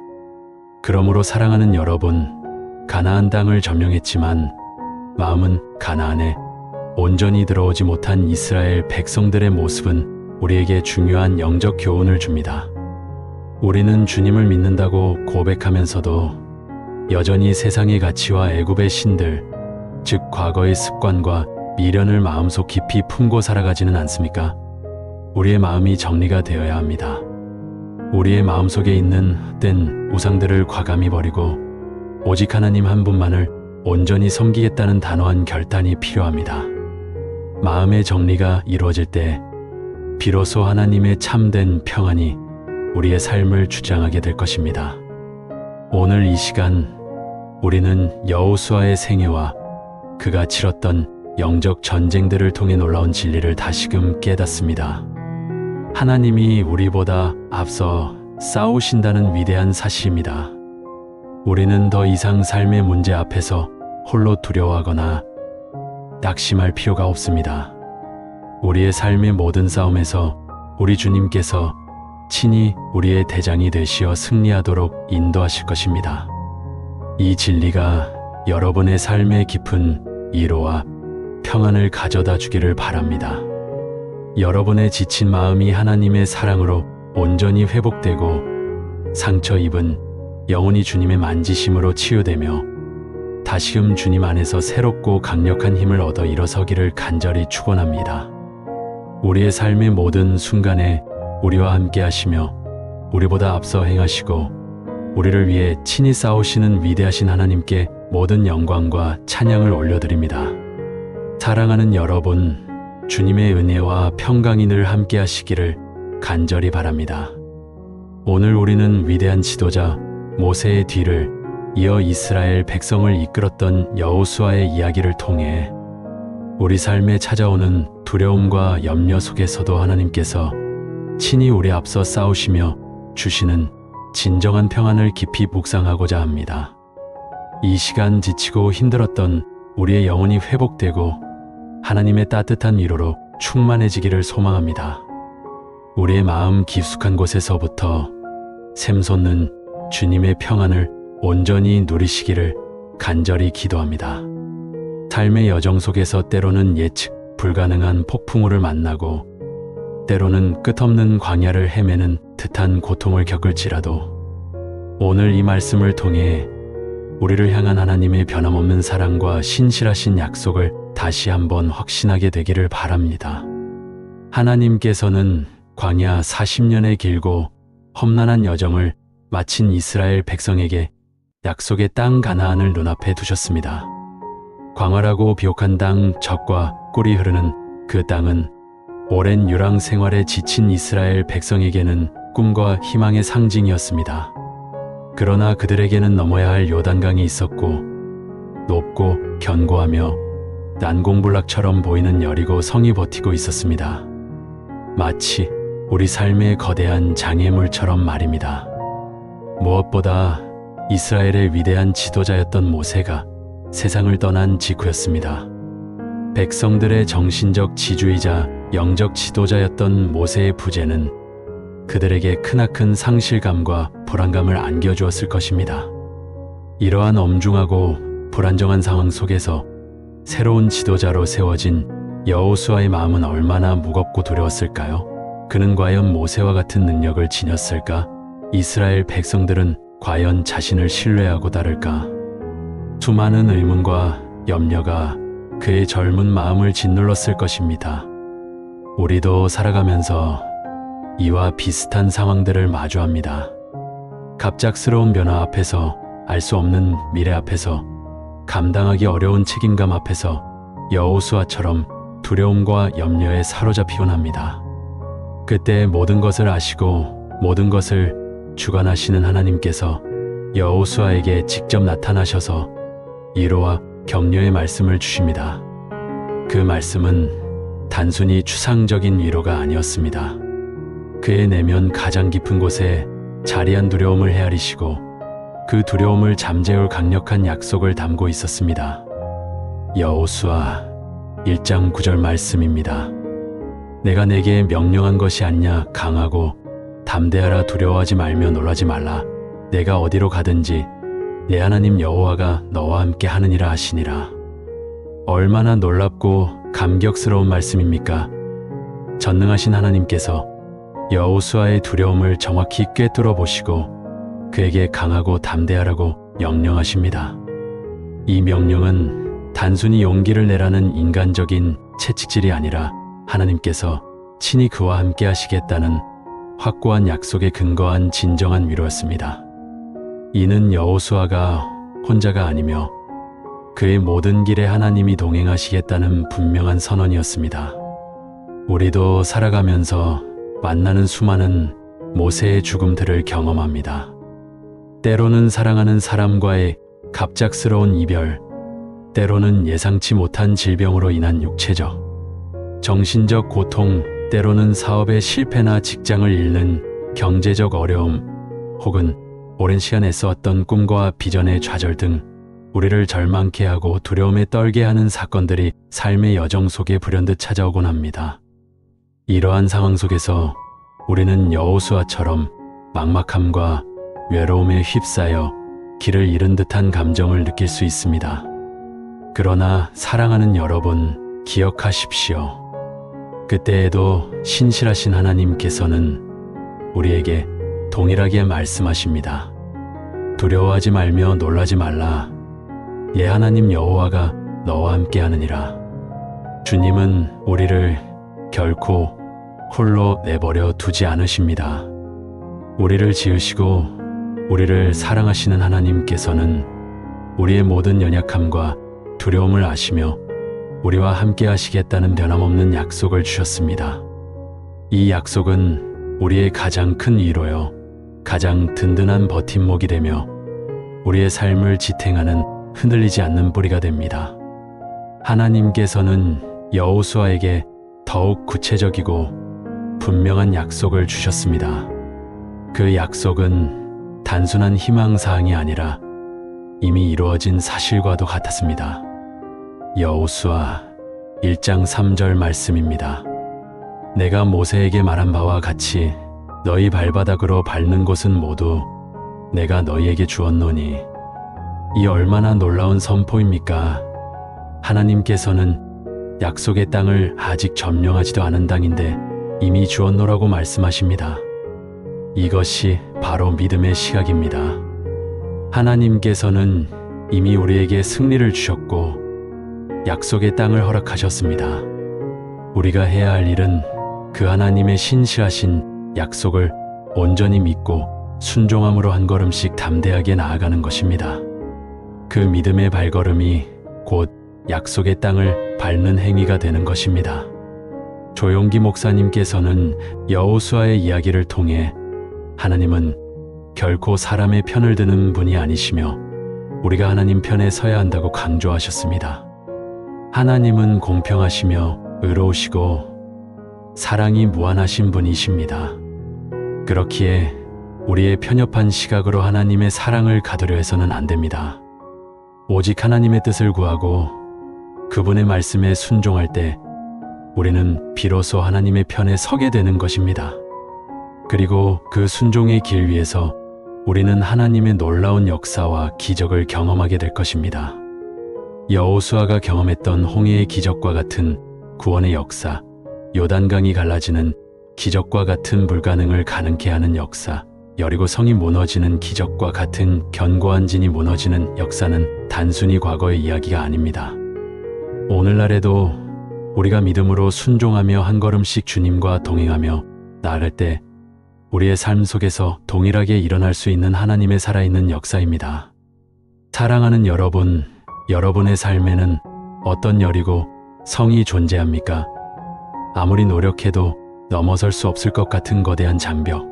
[SPEAKER 1] 그러므로 사랑하는 여러분, 가나안 땅을 점령했지만 마음은 가나안에 온전히 들어오지 못한 이스라엘 백성들의 모습은 우리에게 중요한 영적 교훈을 줍니다. 우리는 주님을 믿는다고 고백하면서도 여전히 세상의 가치와 애굽의 신들, 즉 과거의 습관과 미련을 마음속 깊이 품고 살아가지는 않습니까? 우리의 마음이 정리가 되어야 합니다. 우리의 마음속에 있는 헛된 우상들을 과감히 버리고 오직 하나님 한 분만을 온전히 섬기겠다는 단호한 결단이 필요합니다. 마음의 정리가 이루어질 때 비로소 하나님의 참된 평안이 우리의 삶을 주장하게 될 것입니다. 오늘 이 시간 우리는 여호수아의 생애와 그가 치렀던 영적 전쟁들을 통해 놀라운 진리를 다시금 깨닫습니다. 하나님이 우리보다 앞서 싸우신다는 위대한 사실입니다. 우리는 더 이상 삶의 문제 앞에서 홀로 두려워하거나 낙심할 필요가 없습니다. 우리의 삶의 모든 싸움에서 우리 주님께서 친히 우리의 대장이 되시어 승리하도록 인도하실 것입니다. 이 진리가 여러분의 삶의 깊은 위로와 평안을 가져다 주기를 바랍니다. 여러분의 지친 마음이 하나님의 사랑으로 온전히 회복되고 상처 입은 영혼이 주님의 만지심으로 치유되며 다시금 주님 안에서 새롭고 강력한 힘을 얻어 일어서기를 간절히 축원합니다. 우리의 삶의 모든 순간에 우리와 함께 하시며 우리보다 앞서 행하시고 우리를 위해 친히 싸우시는 위대하신 하나님께 모든 영광과 찬양을 올려드립니다. 사랑하는 여러분, 주님의 은혜와 평강이 늘 함께 하시기를 간절히 바랍니다. 오늘 우리는 위대한 지도자 모세의 뒤를 이어 이스라엘 백성을 이끌었던 여호수아의 이야기를 통해 우리 삶에 찾아오는 두려움과 염려 속에서도 하나님께서 친히 우리 앞서 싸우시며 주시는 진정한 평안을 깊이 묵상하고자 합니다. 이 시간 지치고 힘들었던 우리의 영혼이 회복되고 하나님의 따뜻한 위로로 충만해지기를 소망합니다. 우리의 마음 깊숙한 곳에서부터 샘솟는 주님의 평안을 온전히 누리시기를 간절히 기도합니다. 삶의 여정 속에서 때로는 예측 불가능한 폭풍우를 만나고 때로는 끝없는 광야를 헤매는 듯한 고통을 겪을지라도 오늘 이 말씀을 통해 우리를 향한 하나님의 변함없는 사랑과 신실하신 약속을 다시 한번 확신하게 되기를 바랍니다. 하나님께서는 광야 40년의 길고 험난한 여정을 마친 이스라엘 백성에게 약속의 땅 가나안을 눈앞에 두셨습니다. 광활하고 비옥한 땅, 젖과 꿀이 흐르는 그 땅은 오랜 유랑 생활에 지친 이스라엘 백성에게는 꿈과 희망의 상징이었습니다. 그러나 그들에게는 넘어야 할 요단강이 있었고 높고 견고하며 난공불락처럼 보이는 여리고 성이 버티고 있었습니다. 마치 우리 삶의 거대한 장애물처럼 말입니다. 무엇보다 이스라엘의 위대한 지도자였던 모세가 세상을 떠난 직후였습니다. 백성들의 정신적 지주이자 영적 지도자였던 모세의 부재는 그들에게 크나큰 상실감과 불안감을 안겨주었을 것입니다. 이러한 엄중하고 불안정한 상황 속에서 새로운 지도자로 세워진 여호수아의 마음은 얼마나 무겁고 두려웠을까요? 그는 과연 모세와 같은 능력을 지녔을까? 이스라엘 백성들은 과연 자신을 신뢰하고 따를까? 수많은 의문과 염려가 그의 젊은 마음을 짓눌렀을 것입니다. 우리도 살아가면서 이와 비슷한 상황들을 마주합니다. 갑작스러운 변화 앞에서, 알 수 없는 미래 앞에서, 감당하기 어려운 책임감 앞에서 여호수아처럼 두려움과 염려에 사로잡히곤 합니다. 그때 모든 것을 아시고 모든 것을 주관하시는 하나님께서 여호수아에게 직접 나타나셔서 위로와 격려의 말씀을 주십니다. 그 말씀은 단순히 추상적인 위로가 아니었습니다. 그의 내면 가장 깊은 곳에 자리한 두려움을 헤아리시고 그 두려움을 잠재울 강력한 약속을 담고 있었습니다. 여호수아 1장 9절 말씀입니다. 내가 내게 명령한 것이 아니냐. 강하고 담대하라. 두려워하지 말며 놀라지 말라. 내가 어디로 가든지 내 하나님 여호와가 너와 함께 하느니라 하시니라. 얼마나 놀랍고 감격스러운 말씀입니까? 전능하신 하나님께서 여호수아의 두려움을 정확히 꿰뚫어 보시고 그에게 강하고 담대하라고 명령하십니다. 이 명령은 단순히 용기를 내라는 인간적인 채찍질이 아니라 하나님께서 친히 그와 함께 하시겠다는 확고한 약속에 근거한 진정한 위로였습니다. 이는 여호수아가 혼자가 아니며 그의 모든 길에 하나님이 동행하시겠다는 분명한 선언이었습니다. 우리도 살아가면서 만나는 수많은 모세의 죽음들을 경험합니다. 때로는 사랑하는 사람과의 갑작스러운 이별, 때로는 예상치 못한 질병으로 인한 육체적, 정신적 고통, 때로는 사업의 실패나 직장을 잃는 경제적 어려움, 혹은 오랜 시간 애써왔던 꿈과 비전의 좌절 등 우리를 절망케 하고 두려움에 떨게 하는 사건들이 삶의 여정 속에 불현듯 찾아오곤 합니다. 이러한 상황 속에서 우리는 여호수아처럼 막막함과 외로움에 휩싸여 길을 잃은 듯한 감정을 느낄 수 있습니다. 그러나 사랑하는 여러분, 기억하십시오. 그때에도 신실하신 하나님께서는 우리에게 동일하게 말씀하십니다. 두려워하지 말며 놀라지 말라. 예, 하나님 여호와가 너와 함께 하느니라. 주님은 우리를 결코 홀로 내버려 두지 않으십니다. 우리를 지으시고 우리를 사랑하시는 하나님께서는 우리의 모든 연약함과 두려움을 아시며 우리와 함께 하시겠다는 변함없는 약속을 주셨습니다. 이 약속은 우리의 가장 큰 위로요, 가장 든든한 버팀목이 되며 우리의 삶을 지탱하는 흔들리지 않는 뿌리가 됩니다. 하나님께서는 여호수아에게 더욱 구체적이고 분명한 약속을 주셨습니다. 그 약속은 단순한 희망사항이 아니라 이미 이루어진 사실과도 같았습니다. 여호수아 1장 3절 말씀입니다. 내가 모세에게 말한 바와 같이 너희 발바닥으로 밟는 곳은 모두 내가 너희에게 주었노니. 이 얼마나 놀라운 선포입니까? 하나님께서는 약속의 땅을 아직 점령하지도 않은 땅인데 이미 주었노라고 말씀하십니다. 이것이 바로 믿음의 시각입니다. 하나님께서는 이미 우리에게 승리를 주셨고 약속의 땅을 허락하셨습니다. 우리가 해야 할 일은 그 하나님의 신실하신 약속을 온전히 믿고 순종함으로 한 걸음씩 담대하게 나아가는 것입니다. 그 믿음의 발걸음이 곧 약속의 땅을 밟는 행위가 되는 것입니다. 조용기 목사님께서는 여호수아의 이야기를 통해 하나님은 결코 사람의 편을 드는 분이 아니시며 우리가 하나님 편에 서야 한다고 강조하셨습니다. 하나님은 공평하시며 의로우시고 사랑이 무한하신 분이십니다. 그렇기에 우리의 편협한 시각으로 하나님의 사랑을 가두려 해서는 안 됩니다. 오직 하나님의 뜻을 구하고 그분의 말씀에 순종할 때 우리는 비로소 하나님의 편에 서게 되는 것입니다. 그리고 그 순종의 길 위에서 우리는 하나님의 놀라운 역사와 기적을 경험하게 될 것입니다. 여호수아가 경험했던 홍해의 기적과 같은 구원의 역사, 요단강이 갈라지는 기적과 같은 불가능을 가능케 하는 역사, 여리고 성이 무너지는 기적과 같은 견고한 진이 무너지는 역사는 단순히 과거의 이야기가 아닙니다. 오늘날에도 우리가 믿음으로 순종하며 한 걸음씩 주님과 동행하며 나아갈 때 우리의 삶 속에서 동일하게 일어날 수 있는 하나님의 살아있는 역사입니다. 사랑하는 여러분, 여러분의 삶에는 어떤 여리고 성이 존재합니까? 아무리 노력해도 넘어설 수 없을 것 같은 거대한 장벽,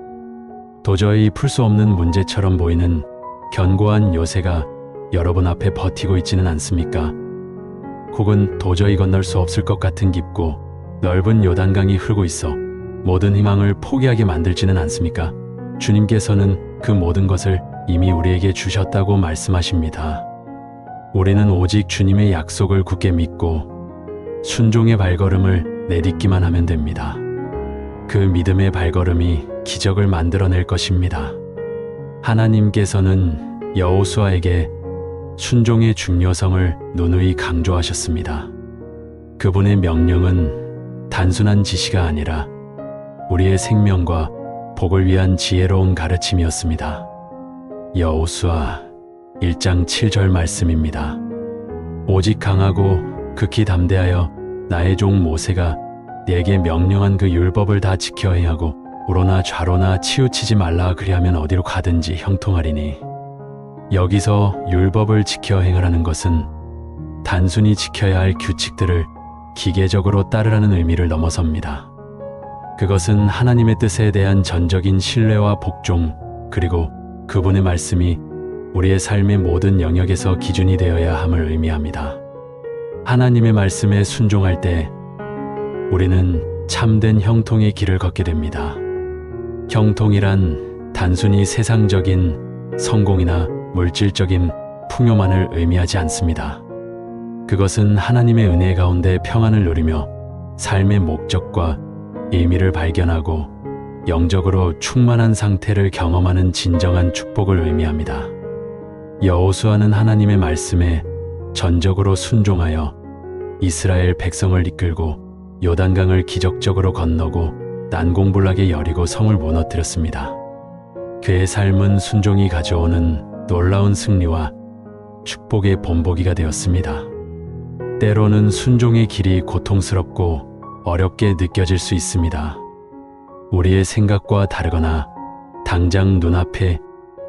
[SPEAKER 1] 도저히 풀 수 없는 문제처럼 보이는 견고한 요새가 여러분 앞에 버티고 있지는 않습니까? 혹은 도저히 건널 수 없을 것 같은 깊고 넓은 요단강이 흐르고 있어 모든 희망을 포기하게 만들지는 않습니까? 주님께서는 그 모든 것을 이미 우리에게 주셨다고 말씀하십니다. 우리는 오직 주님의 약속을 굳게 믿고 순종의 발걸음을 내딛기만 하면 됩니다. 그 믿음의 발걸음이 기적을 만들어낼 것입니다. 하나님께서는 여호수아에게 순종의 중요성을 누누이 강조하셨습니다. 그분의 명령은 단순한 지시가 아니라 우리의 생명과 복을 위한 지혜로운 가르침이었습니다. 여호수아 1장 7절 말씀입니다. 오직 강하고 극히 담대하여 나의 종 모세가 네게 명령한 그 율법을 다 지켜 행하고 우로나 좌로나 치우치지 말라. 그리하면 어디로 가든지 형통하리니. 여기서 율법을 지켜 행하라는 것은 단순히 지켜야 할 규칙들을 기계적으로 따르라는 의미를 넘어섭니다. 그것은 하나님의 뜻에 대한 전적인 신뢰와 복종, 그리고 그분의 말씀이 우리의 삶의 모든 영역에서 기준이 되어야 함을 의미합니다. 하나님의 말씀에 순종할 때 우리는 참된 형통의 길을 걷게 됩니다. 형통이란 단순히 세상적인 성공이나 물질적인 풍요만을 의미하지 않습니다. 그것은 하나님의 은혜 가운데 평안을 누리며 삶의 목적과 의미를 발견하고 영적으로 충만한 상태를 경험하는 진정한 축복을 의미합니다. 여호수아는 하나님의 말씀에 전적으로 순종하여 이스라엘 백성을 이끌고 요단강을 기적적으로 건너고 난공불락의 여리고 성을 무너뜨렸습니다. 그의 삶은 순종이 가져오는 놀라운 승리와 축복의 본보기가 되었습니다. 때로는 순종의 길이 고통스럽고 어렵게 느껴질 수 있습니다. 우리의 생각과 다르거나 당장 눈앞에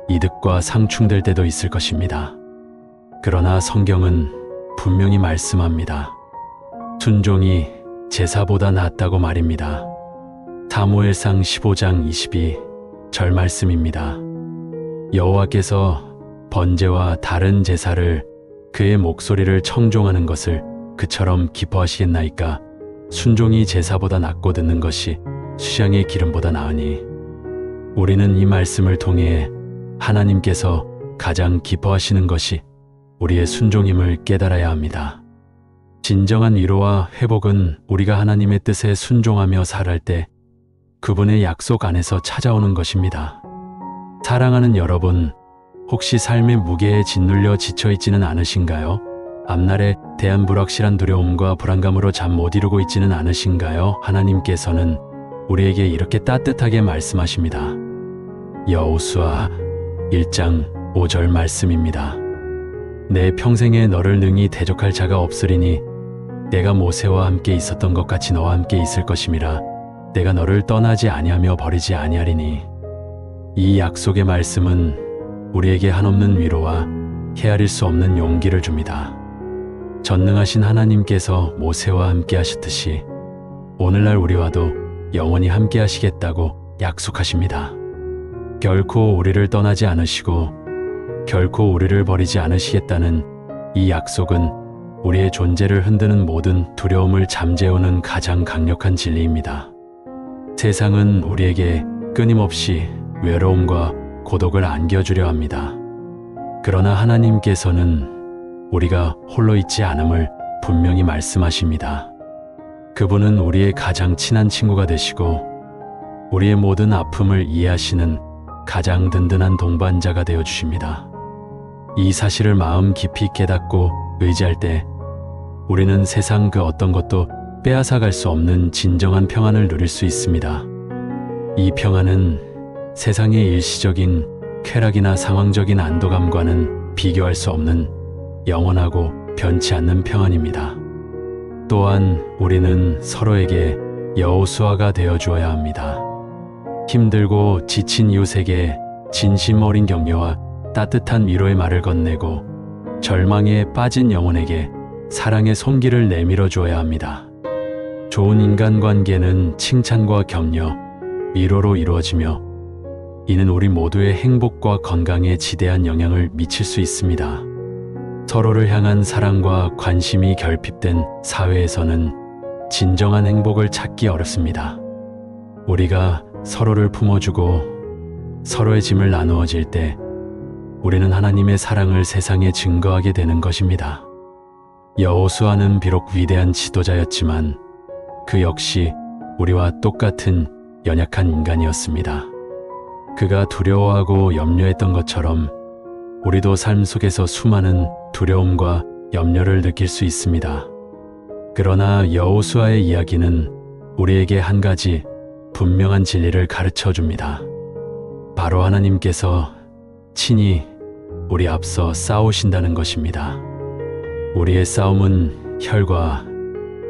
[SPEAKER 1] 이득과 상충될 때도 있을 것입니다. 그러나 성경은 분명히 말씀합니다. 순종이 제사보다 낫다고 말입니다. 사무엘상 15장 22절 말씀입니다. 여호와께서 번제와 다른 제사를 그의 목소리를 청종하는 것을 그처럼 기뻐하시겠나이까. 순종이 제사보다 낫고 듣는 것이 수양의 기름보다 나으니. 우리는 이 말씀을 통해 하나님께서 가장 기뻐하시는 것이 우리의 순종임을 깨달아야 합니다. 진정한 위로와 회복은 우리가 하나님의 뜻에 순종하며 살아갈 때 그분의 약속 안에서 찾아오는 것입니다. 사랑하는 여러분, 혹시 삶의 무게에 짓눌려 지쳐있지는 않으신가요? 앞날에 대한 불확실한 두려움과 불안감으로 잠 못 이루고 있지는 않으신가요? 하나님께서는 우리에게 이렇게 따뜻하게 말씀하십니다. 여호수아 1장 5절 말씀입니다. 내 평생에 너를 능히 대적할 자가 없으리니 내가 모세와 함께 있었던 것 같이 너와 함께 있을 것임이라. 내가 너를 떠나지 아니하며 버리지 아니하리니. 이 약속의 말씀은 우리에게 한없는 위로와 헤아릴 수 없는 용기를 줍니다. 전능하신 하나님께서 모세와 함께 하셨듯이 오늘날 우리와도 영원히 함께 하시겠다고 약속하십니다. 결코 우리를 떠나지 않으시고 결코 우리를 버리지 않으시겠다는 이 약속은 우리의 존재를 흔드는 모든 두려움을 잠재우는 가장 강력한 진리입니다. 세상은 우리에게 끊임없이 외로움과 고독을 안겨주려 합니다. 그러나 하나님께서는 우리가 홀로 있지 않음을 분명히 말씀하십니다. 그분은 우리의 가장 친한 친구가 되시고 우리의 모든 아픔을 이해하시는 가장 든든한 동반자가 되어 주십니다. 이 사실을 마음 깊이 깨닫고 의지할 때 우리는 세상 그 어떤 것도 빼앗아갈 수 없는 진정한 평안을 누릴 수 있습니다. 이 평안은 세상의 일시적인 쾌락이나 상황적인 안도감과는 비교할 수 없는 영원하고 변치 않는 평안입니다. 또한 우리는 서로에게 여호수아가 되어 주어야 합니다. 힘들고 지친 이웃에게 진심 어린 격려와 따뜻한 위로의 말을 건네고 절망에 빠진 영혼에게 사랑의 손길을 내밀어 주어야 합니다. 좋은 인간관계는 칭찬과 격려, 위로로 이루어지며 이는 우리 모두의 행복과 건강에 지대한 영향을 미칠 수 있습니다. 서로를 향한 사랑과 관심이 결핍된 사회에서는 진정한 행복을 찾기 어렵습니다. 우리가 서로를 품어주고 서로의 짐을 나누어질 때 우리는 하나님의 사랑을 세상에 증거하게 되는 것입니다. 여호수아는 비록 위대한 지도자였지만 그 역시 우리와 똑같은 연약한 인간이었습니다. 그가 두려워하고 염려했던 것처럼 우리도 삶 속에서 수많은 두려움과 염려를 느낄 수 있습니다. 그러나 여호수아의 이야기는 우리에게 한 가지 분명한 진리를 가르쳐 줍니다. 바로 하나님께서 친히 우리 앞서 싸우신다는 것입니다. 우리의 싸움은 혈과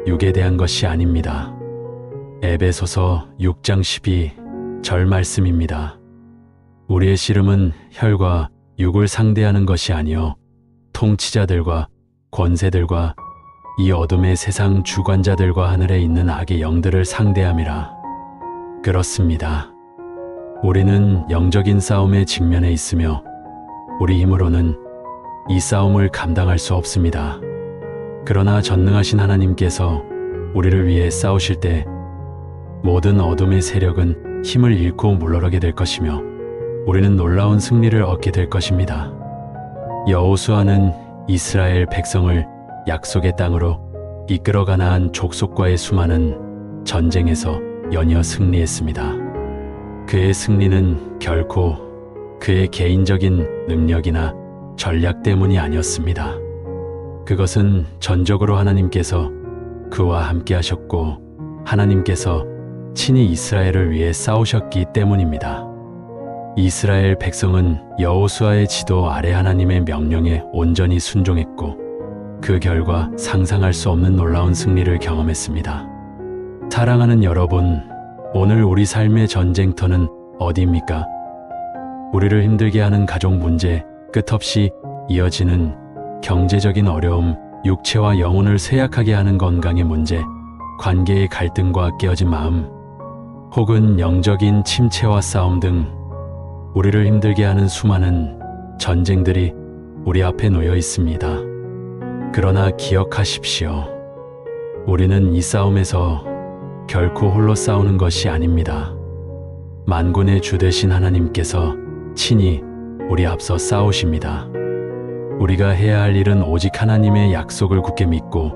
[SPEAKER 1] 육에 대한 것이 아닙니다. 에베소서 6장 12절 말씀입니다. 우리의 씨름은 혈과 육을 상대하는 것이 아니요 통치자들과 권세들과 이 어둠의 세상 주관자들과 하늘에 있는 악의 영들을 상대함이라. 그렇습니다. 우리는 영적인 싸움에 직면해 있으며 우리 힘으로는 이 싸움을 감당할 수 없습니다. 그러나 전능하신 하나님께서 우리를 위해 싸우실 때 모든 어둠의 세력은 힘을 잃고 물러가게 될 것이며 우리는 놀라운 승리를 얻게 될 것입니다. 여호수아는 이스라엘 백성을 약속의 땅으로 이끌어 가나안 족속과의 수많은 전쟁에서 연이어 승리했습니다. 그의 승리는 결코 그의 개인적인 능력이나 전략 때문이 아니었습니다. 그것은 전적으로 하나님께서 그와 함께 하셨고 하나님께서 친히 이스라엘을 위해 싸우셨기 때문입니다. 이스라엘 백성은 여호수아의 지도 아래 하나님의 명령에 온전히 순종했고 그 결과 상상할 수 없는 놀라운 승리를 경험했습니다. 사랑하는 여러분, 오늘 우리 삶의 전쟁터는 어디입니까? 우리를 힘들게 하는 가족 문제, 끝없이 이어지는 경제적인 어려움, 육체와 영혼을 쇠약하게 하는 건강의 문제, 관계의 갈등과 깨어진 마음, 혹은 영적인 침체와 싸움 등 우리를 힘들게 하는 수많은 전쟁들이 우리 앞에 놓여 있습니다. 그러나 기억하십시오. 우리는 이 싸움에서 결코 홀로 싸우는 것이 아닙니다. 만군의 주 되신 하나님께서 친히 우리 앞서 싸우십니다. 우리가 해야 할 일은 오직 하나님의 약속을 굳게 믿고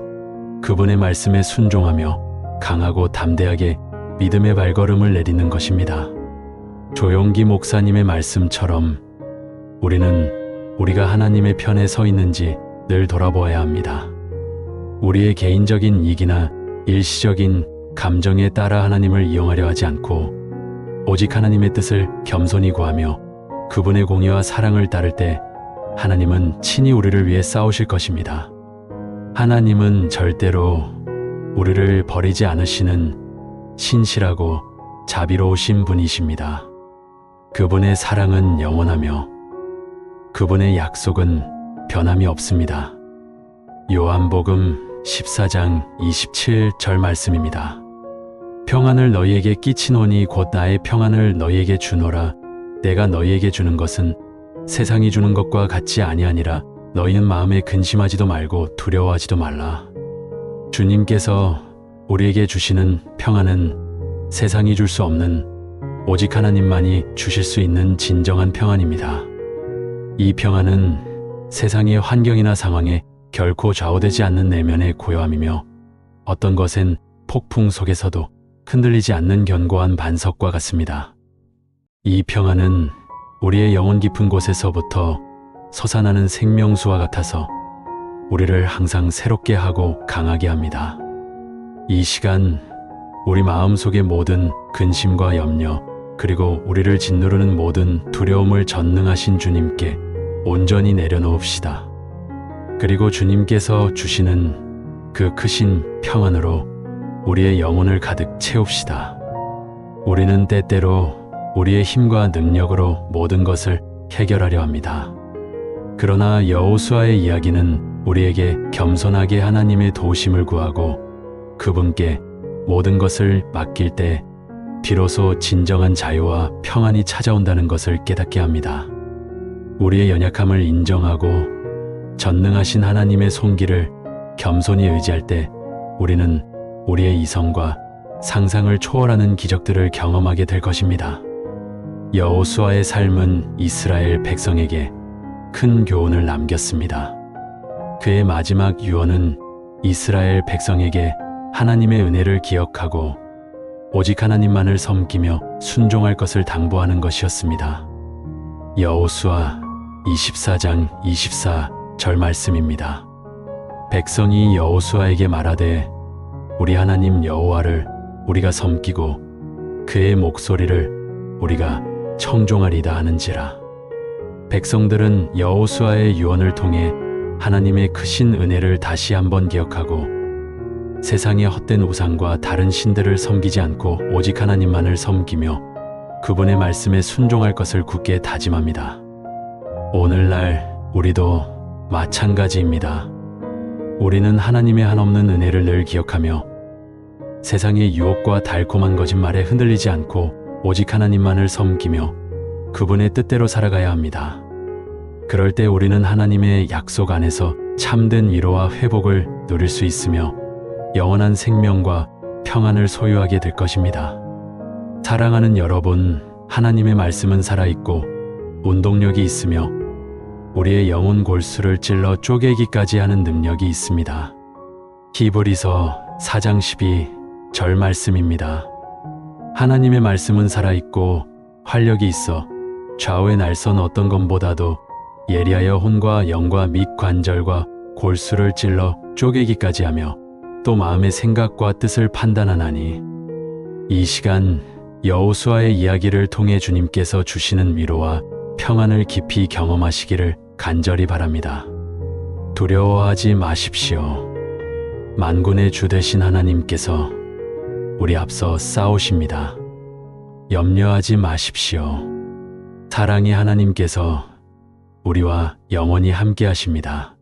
[SPEAKER 1] 그분의 말씀에 순종하며 강하고 담대하게 믿음의 발걸음을 내딛는 것입니다. 조용기 목사님의 말씀처럼 우리는 우리가 하나님의 편에 서 있는지 늘 돌아보아야 합니다. 우리의 개인적인 이익이나 일시적인 감정에 따라 하나님을 이용하려 하지 않고 오직 하나님의 뜻을 겸손히 구하며 그분의 공의와 사랑을 따를 때 하나님은 친히 우리를 위해 싸우실 것입니다. 하나님은 절대로 우리를 버리지 않으시는 신실하고 자비로우신 분이십니다. 그분의 사랑은 영원하며 그분의 약속은 변함이 없습니다. 요한복음 14장 27절 말씀입니다. 평안을 너희에게 끼치노니 곧 나의 평안을 너희에게 주노라. 내가 너희에게 주는 것은 세상이 주는 것과 같지 아니하니라. 너희는 마음에 근심하지도 말고 두려워하지도 말라. 주님께서 우리에게 주시는 평안은 세상이 줄 수 없는 오직 하나님만이 주실 수 있는 진정한 평안입니다. 이 평안은 세상의 환경이나 상황에 결코 좌우되지 않는 내면의 고요함이며 어떤 것엔 폭풍 속에서도 흔들리지 않는 견고한 반석과 같습니다. 이 평안은 우리의 영혼 깊은 곳에서부터 솟아나는 생명수와 같아서 우리를 항상 새롭게 하고 강하게 합니다. 이 시간 우리 마음속의 모든 근심과 염려 그리고 우리를 짓누르는 모든 두려움을 전능하신 주님께 온전히 내려놓읍시다. 그리고 주님께서 주시는 그 크신 평안으로 우리의 영혼을 가득 채웁시다. 우리는 때때로 우리의 힘과 능력으로 모든 것을 해결하려 합니다. 그러나 여호수아의 이야기는 우리에게 겸손하게 하나님의 도우심을 구하고 그분께 모든 것을 맡길 때 비로소 진정한 자유와 평안이 찾아온다는 것을 깨닫게 합니다. 우리의 연약함을 인정하고 전능하신 하나님의 손길을 겸손히 의지할 때 우리는 우리의 이성과 상상을 초월하는 기적들을 경험하게 될 것입니다. 여호수아의 삶은 이스라엘 백성에게 큰 교훈을 남겼습니다. 그의 마지막 유언은 이스라엘 백성에게 하나님의 은혜를 기억하고 오직 하나님만을 섬기며 순종할 것을 당부하는 것이었습니다. 여호수아 24장 24 절 말씀입니다. 백성이 여호수아에게 말하되 우리 하나님 여호와를 우리가 섬기고 그의 목소리를 우리가 청종하리다 하는지라. 백성들은 여호수아의 유언을 통해 하나님의 크신 은혜를 다시 한번 기억하고 세상의 헛된 우상과 다른 신들을 섬기지 않고 오직 하나님만을 섬기며 그분의 말씀에 순종할 것을 굳게 다짐합니다. 오늘날 우리도 마찬가지입니다. 우리는 하나님의 한없는 은혜를 늘 기억하며 세상의 유혹과 달콤한 거짓말에 흔들리지 않고 오직 하나님만을 섬기며 그분의 뜻대로 살아가야 합니다. 그럴 때 우리는 하나님의 약속 안에서 참된 위로와 회복을 누릴 수 있으며 영원한 생명과 평안을 소유하게 될 것입니다. 사랑하는 여러분, 하나님의 말씀은 살아있고 운동력이 있으며 우리의 영혼 골수를 찔러 쪼개기까지 하는 능력이 있습니다. 히브리서 4장 12절 말씀입니다. 하나님의 말씀은 살아있고 활력이 있어 좌우의 날선 어떤 것보다도 예리하여 혼과 영과 및 관절과 골수를 찔러 쪼개기까지 하며 또 마음의 생각과 뜻을 판단하나니. 이 시간 여호수아의 이야기를 통해 주님께서 주시는 위로와 평안을 깊이 경험하시기를 간절히 바랍니다. 두려워하지 마십시오. 만군의 주 되신 하나님께서 우리 앞서 싸우십니다. 염려하지 마십시오. 사랑의 하나님께서 우리와 영원히 함께 하십니다.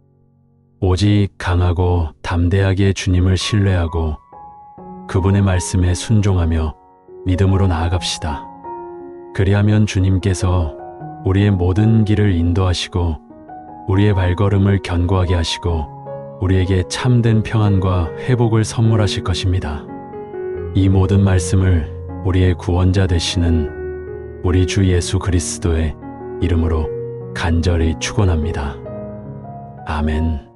[SPEAKER 1] 오직 강하고 담대하게 주님을 신뢰하고 그분의 말씀에 순종하며 믿음으로 나아갑시다. 그리하면 주님께서 우리의 모든 길을 인도하시고 우리의 발걸음을 견고하게 하시고 우리에게 참된 평안과 회복을 선물하실 것입니다. 이 모든 말씀을 우리의 구원자 되시는 우리 주 예수 그리스도의 이름으로 간절히 축원합니다. 아멘.